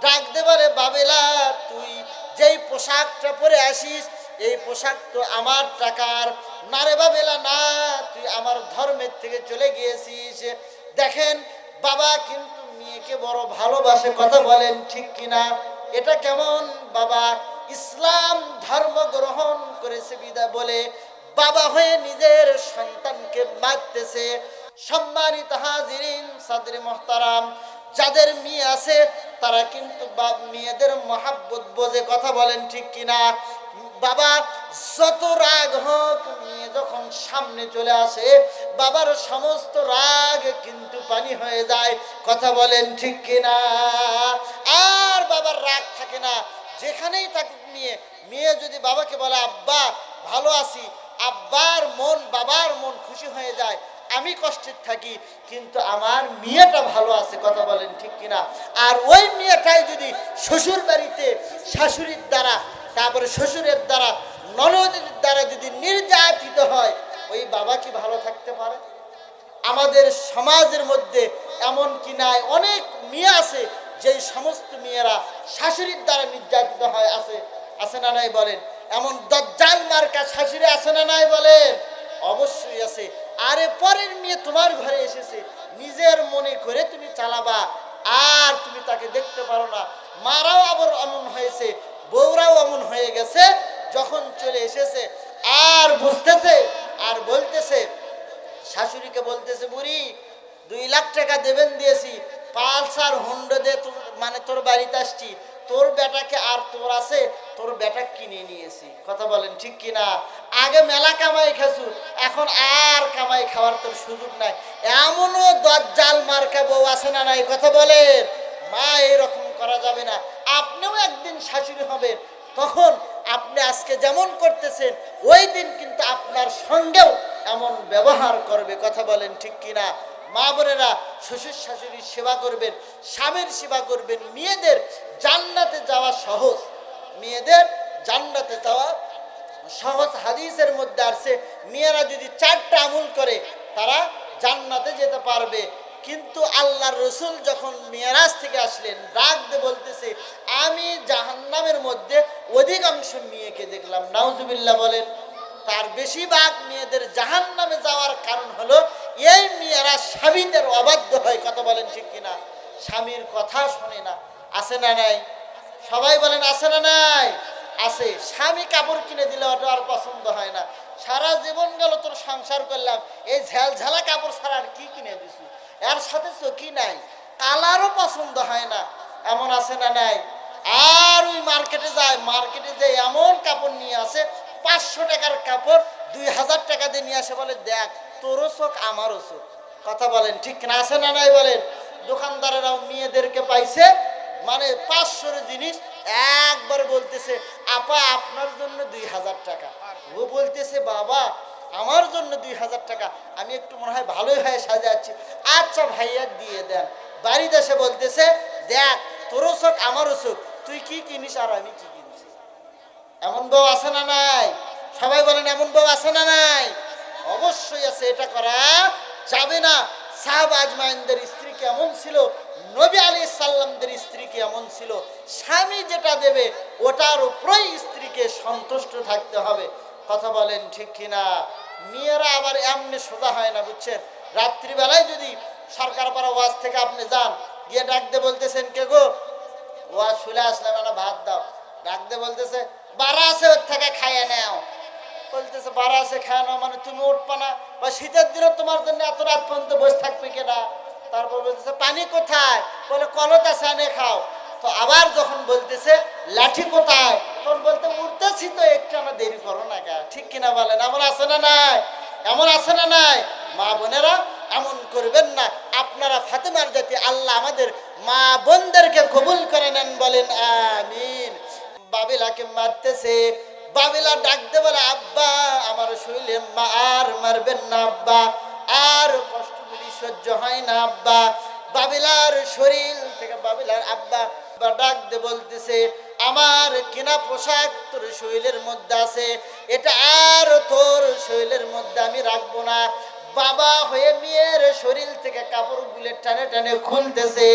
ডাক দে বলে, বাবেলা তুই যেই পোশাকটা পরে আসিস এই পোশাক তো আমার টাকার না রে বাবেলা, না, তুই আমার ধর্মের থেকে চলে গিয়েছিস। দেখেন বাবা কিন্তু মেয়েকে বড় ভালোবাসে, কথা বলেন ঠিক কিনা? এটা কেমন বাবা? ইসলাম ধর্ম গ্রহণ করেছে বিদা বলে বাবা হয়ে নিজের সন্তানকে মারতেছে। সম্মানিত হাজিরিন, সাদরে মুহতারাম, যাদের মেয়ে আছে তারা কিন্তু মেয়েদের মহাব্বত বোঝে, কথা বলেন ঠিক কিনা? বাবা যত রাগ হোক, মেয়ে যখন সামনে চলে আসে বাবার সমস্ত রাগ কিন্তু পানি হয়ে যায়, কথা বলেন ঠিক কিনা? আর বাবার রাগ থাকে না, যেখানেই থাকুক মেয়ে, মেয়ে যদি বাবাকে বলে আব্বা ভালো আছি, আব্বার মন বাবার মন খুশি হয়ে যায়। আমি কষ্টে থাকি কিন্তু আমার মেয়েটা ভালো আছে, কথা বলেন ঠিক কিনা? আর ওই মেয়েটাই যদি শ্বশুর বাড়িতে শাশুড়ির দ্বারা, তারপরে শ্বশুরের দ্বারা, ননদের দ্বারা যদি নির্যাতিত হয়, ওই বাবা কি ভালো থাকতে পারে? আমাদের সমাজের মধ্যে এমন কি নাই, অনেক মেয়ে আছে যেই সমস্ত মেয়েরা শাশুড়ির দ্বারা নির্যাতিত হয়, আছে আছে না নাই বলেন? এমন দজ্জাল মার্কা শাশুড়ি আছে না নাই বলেন? অবশ্যই আছে। আরে পরের মেয়ে তোমার ঘরে এসেছে, নিজের মনে করে তুমি চালাবা, আর তুমি তাকে দেখতে পারো না। মারাও আবার এমন হয়েছে, বউরাও এমন হয়ে গেছে, যখন চলে এসেছে আর বুঝতেছে আর বলতেছে, শাশুড়িকে বলতেছে, বুড়ি 2 লাখ টাকা দেবেন দিয়েছি, পালসার হুন্ডা দিয়ে মানে তোর বাড়িতে আসছি, তোর বেটাকে আর তোর আছে তোর বেটা কিনে নিয়েছি, কথা বলেন ঠিক কিনা? আগে মেলা কামাই খাসু, এখন আর কামাই খাওয়ার তোর সুযোগ নাই। এমনও দজ্জাল মার্কা বউ আছে না নাই, কথা বলেন? মা এরকম করা যাবে না। আপনিও একদিন শাশুড়ি হবেন, তখন আপনি আজকে যেমন করতেছেন ওই দিন কিন্তু আপনার সঙ্গেও এমন ব্যবহার করবে, কথা বলেন ঠিক কিনা? মা বোনেরা শ্বশুর শাশুড়ির সেবা করবেন, স্বামীর সেবা করবেন। মেয়েদের জান্নাতে যাওয়া সহজ, মেয়েদের জান্নাতে যাওয়া সহজ। হাদিসের মধ্যে আছে মেয়েরা যদি 4টা আমল করে তারা জান্নাতে যেতে পারবে। কিন্তু আল্লাহর রসুল যখন মেরাজ থেকে আসলেন, ডাক দিয়ে বলতেছে, আমি জাহান্নামের মধ্যে অধিকাংশ মেয়েকে দেখলাম, নাউজুবিল্লাহ বলেন। তার বেশিরভাগ মেয়েদের জাহান্নামে যাওয়ার কারণ হলো এই মেয়েরা স্বামীদের অবাধ্য হয়, কথা বলেন ঠিক কিনা? স্বামীর কথা শোনে না, আছে না নাই? সবাই বলেন আছে না নাই? আছে। স্বামী কাপড় কিনে দিলে ওটা আর পছন্দ হয় না, সারা জীবন গেল তোর সংসার করলাম, এই ঝালঝালা কাপড় ছাড়া আর কি কিনে দিছি, এর সাথে চকি নাই, কালারও পছন্দ হয় না, এমন আছে না নাই? আর ওই মার্কেটে যায়, মার্কেটে যে এমন কাপড় নিয়ে আসে, 500 টাকার কাপড় 2000 টাকা দিয়ে নিয়ে আসে, বলে দেখ তোরও চোখ আমারও চোখ, কথা বলেন ঠিক না? আছে না নাই বলেন? দোকানদারেরাও মেয়েদেরকে পাইছে, মানে 500 জিনিস একবার বলতেছে, আপা আপনার জন্য 2000 টাকা। ও বলতেছে, বাবা আমার জন্য 2000 টাকা, আমি একটু মনে হয় ভালোই হয়ে সাজাচ্ছি, আচ্ছা ভাইয়া দিয়ে দেন। বাড়িতে এসে বলতেছে, দেখ তোরও চোখ আমারও চোখ, তুই কি কিনিস আর আমি কি কিনছি। এমন বউ আছে না নাই? সবাই বলেন এমন বউ আছে না নাই? অবশ্যই আছে, এটা করা যাবে না। সাহাবা আজমাইনদের স্ত্রী কেমন ছিল, নবী আলাইহিস সালামদের স্ত্রী কেমন ছিল, স্বামী যেটা দেবে ওটার উপরেই স্ত্রীকে সন্তুষ্ট থাকতে হবে, কথা বলেন ঠিক কিনা? মেয়েরা আবার এমনি সোজা হয় না, বুঝছেন? রাত্রিবেলায় যদি সরকার পাড়া ওয়াজ থেকে আপনি যান, গিয়ে ডাকতে বলতেছেন, কে গো? ওয়াজ শুনে আসলাম, না ভাত দাও। ডাকতে বলতেছে, বাড়া আছে ওর থেকে খাইয়ে নেও। বলতেছে বাড়া আছে খায় না মানে তুমি উঠবা না, বা শীতের দিনে তোমার জন্য এত রাত পর্যন্ত বসে থাকবে কেনা। তারপর বলতেছে পানি কোথায়, বলে কলত আছে আনে খাও। তো আবার যখন বলতেছে লাঠি কোথায়, তখন বলতে উঠতেছি তো, একটু আমার দেরি করো না কে, ঠিক কিনা বলেন? এমন আছে না নাই? এমন আছে না নাই? মা বোনেরা এমন করবেন না। আপনারা ফাতেমার জাতি, আল্লাহ আমাদের মা বোনদেরকে কবুল করে নেন, বলেন আমিন। বাবিলাকে মারতেছে, বাবিলা ডাকতে বলে আব্বা আমার শরীরে মা আর মারবেন না আব্বা, আর কষ্টগুলি সহ্য হয় না আব্বা। বাবিলার শরীর থেকে বাবিলার আব্বা ডাকতে বলতেছে আমার কেনা পোশাক তোর শরীরের মধ্যে আছে, এটা আর তোর শরীরের মধ্যে আমি রাখবো না। বাবা হয়ে মেয়ের শরীর থেকে কাপড়গুলো টানে টানে খুলতেছে।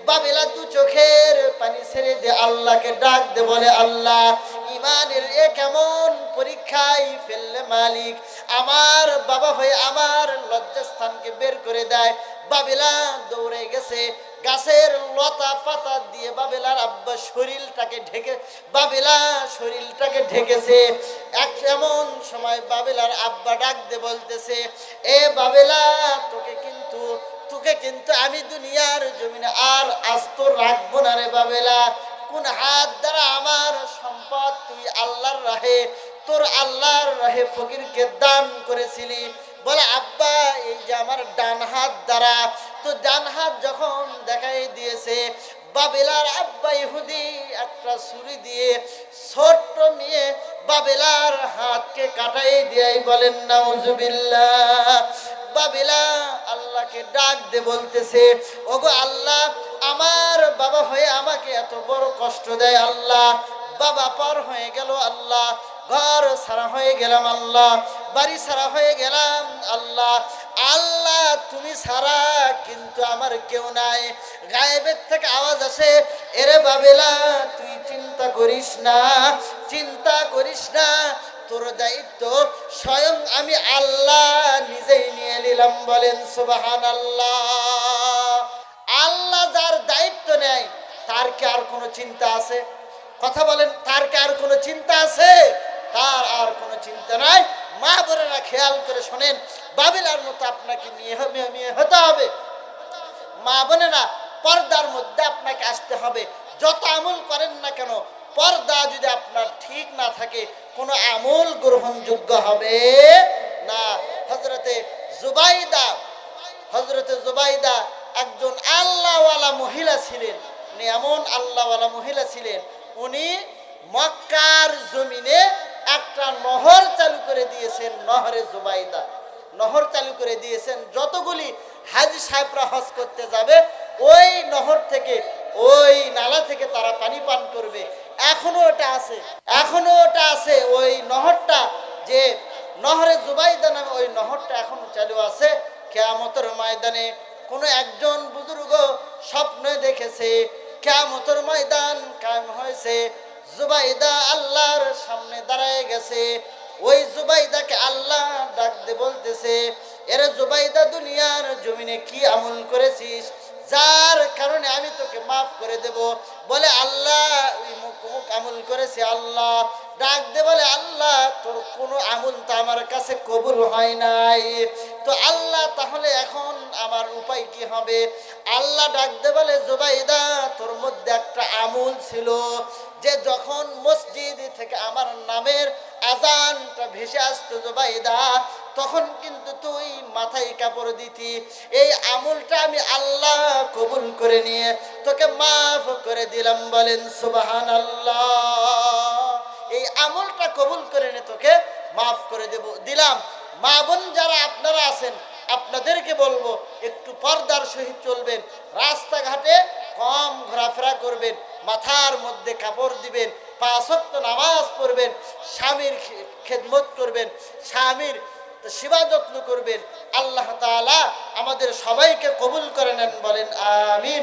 বাবিলা দু চোখের পানি ছেড়ে দিয়ে আল্লাহকে ডাক দে, বলে আল্লাহ ইমানের এ কেমন পরীক্ষায় ফেললে মালিক, আমার বাবা হয়ে আমার লজ্জাস্থানকে বের করে দেয়। বাবিলা দৌড়ে গেছে, গাছের লতা পাতা দিয়ে বাবেলার আব্বা শরীরটাকে ঢেকে, বাবেলা শরীরটাকে ঢেকেছে। এমন সময় বাবেলার আব্বা ডাক দে বলতেছে এ বাবেলা তোকে কিন্তু আমি দুনিয়ার জমিনে আর আস্ত রাখবো না রে বাবেলা। কোন হাত দ্বারা আমার সম্পদ তুই আল্লাহর রাহে, তোর আল্লাহর রাহে ফকিরকে দান করেছিলি? বলে আব্বা এই যে আমার ডান হাত দ্বারা। তো ডান হাত যখন দেখাই দিয়েছে, বাবেলার আব্বা ইহুদি একটা ছুরি দিয়ে ছোট্ট মেয়ে বাবেলার হাতকে কাটাই দিয়াই বলেন নাউজুবিল্লাহ। বাবেলা আল্লাহকে ডাক দে বলতেছে ওগো আল্লাহ আমার বাবা হয়ে আমাকে এত বড় কষ্ট দেয় আল্লাহ, বাবা পার হয়ে গেল আল্লাহ, ঘর সারা হয়ে গেলাম আল্লাহ, বাড়ি সারা হয়ে গেলাম আল্লাহ, আল্লাহ তুমি সারা কিন্তু আমার কেউ নাই। গায়েবের থেকে আওয়াজ আসে এরে বাবেলা তুই চিন্তা করিস না, চিন্তা করিস না, তোর দায়িত্ব স্বয়ং আমি আল্লাহ নিজেই নিয়ে নিলাম, বলেন সুবহানাল্লাহ। আল্লাহ যার দায়িত্ব নেয় তার কি আর কোনো চিন্তা আছে? কথা বলেন, তার কি আর কোনো চিন্তা আছে? তার আর কোনো চিন্তা নাই। মা বোনেরা খেয়াল করে শোনেন, বাবিলার মতো আপনাকে নিয়ে হতে হবে। মা বোনেরা পর্দার মধ্যে আপনাকে আসতে হবে। যত আমল করেন না কেন, পর্দা যদি আপনার ঠিক না থাকে কোনো আমল গ্রহণযোগ্য হবে না। হযরতে জুবাইদা একজন আল্লাহওয়ালা মহিলা ছিলেন। উনি এমন আল্লাহওয়ালা মহিলা ছিলেন, উনি মক্কার জমিনে একটা নহর চালু করে দিয়েছেন, নহরে জুবাইদা। নহর চালু করে দিয়েছেন, যতগুলি হাজী সাহেবরা হজ করতে যাবে ওই নহর থেকে, ওই নালা থেকে তারা পানি পান করবে। এখনো ওটা আছে, ওই নহরটা, যে নহরে জুবাইদা নামে ওই নহরটা এখনো চালু আছে। কিয়ামতের ময়দানে কোনো একজন বুজুর্গ স্বপ্নে দেখেছে কিয়ামতের ময়দান কায়েম হয়েছে, জুবাইদা আল্লাহর সামনে দাঁড়ায় গেছে। ওই জুবাইদাকে আল্লাহ ডাক দিয়ে বলতেছে এরে জুবাইদা দুনিয়ার জমিনে কি আমল করেছিস যার কারণে আমি তোকে মাফ করে দেব? বলে আল্লাহ ওই মুখ আমল করেছে। আল্লাহ ডাক দে বলে আল্লাহ তোর কোনো আমল তো আমার কাছে কবুল হয় নাই, তো আল্লাহ তাহলে এখন আমার উপায় কি হবে? আল্লাহ ডাক দে বলে জুবাইদা তোর মধ্যে একটা আমল ছিল, যে যখন মসজিদ থেকে আমার নামের আজানটা ভেসে আসতো জুবাইদা, তখন কিন্তু তুই মাথায় কাপড় দিতি। এই আমলটা আমি আল্লাহ কবুল করে নিয়ে তোকে মাফ করে দিলাম, বলেন সুবহানাল্লাহ। এই আমলটা কবুল করে নিয়ে তোকে মাফ করে দিলাম। মা বোন যারা আপনারা আছেন আপনাদেরকে বলবো একটু পর্দার সহিত চলবেন, রাস্তাঘাটে কম ঘোরাফেরা করবেন, মাথার মধ্যে কাপড় দিবেন, 5 ওয়াক্ত নামাজ পড়বেন, স্বামীর খেদমত করবেন, স্বামীর সেবা যত্ন করবেন। আল্লাহ তাআলা আমাদের সবাইকে কবুল করে নেন, বলেন আমিন।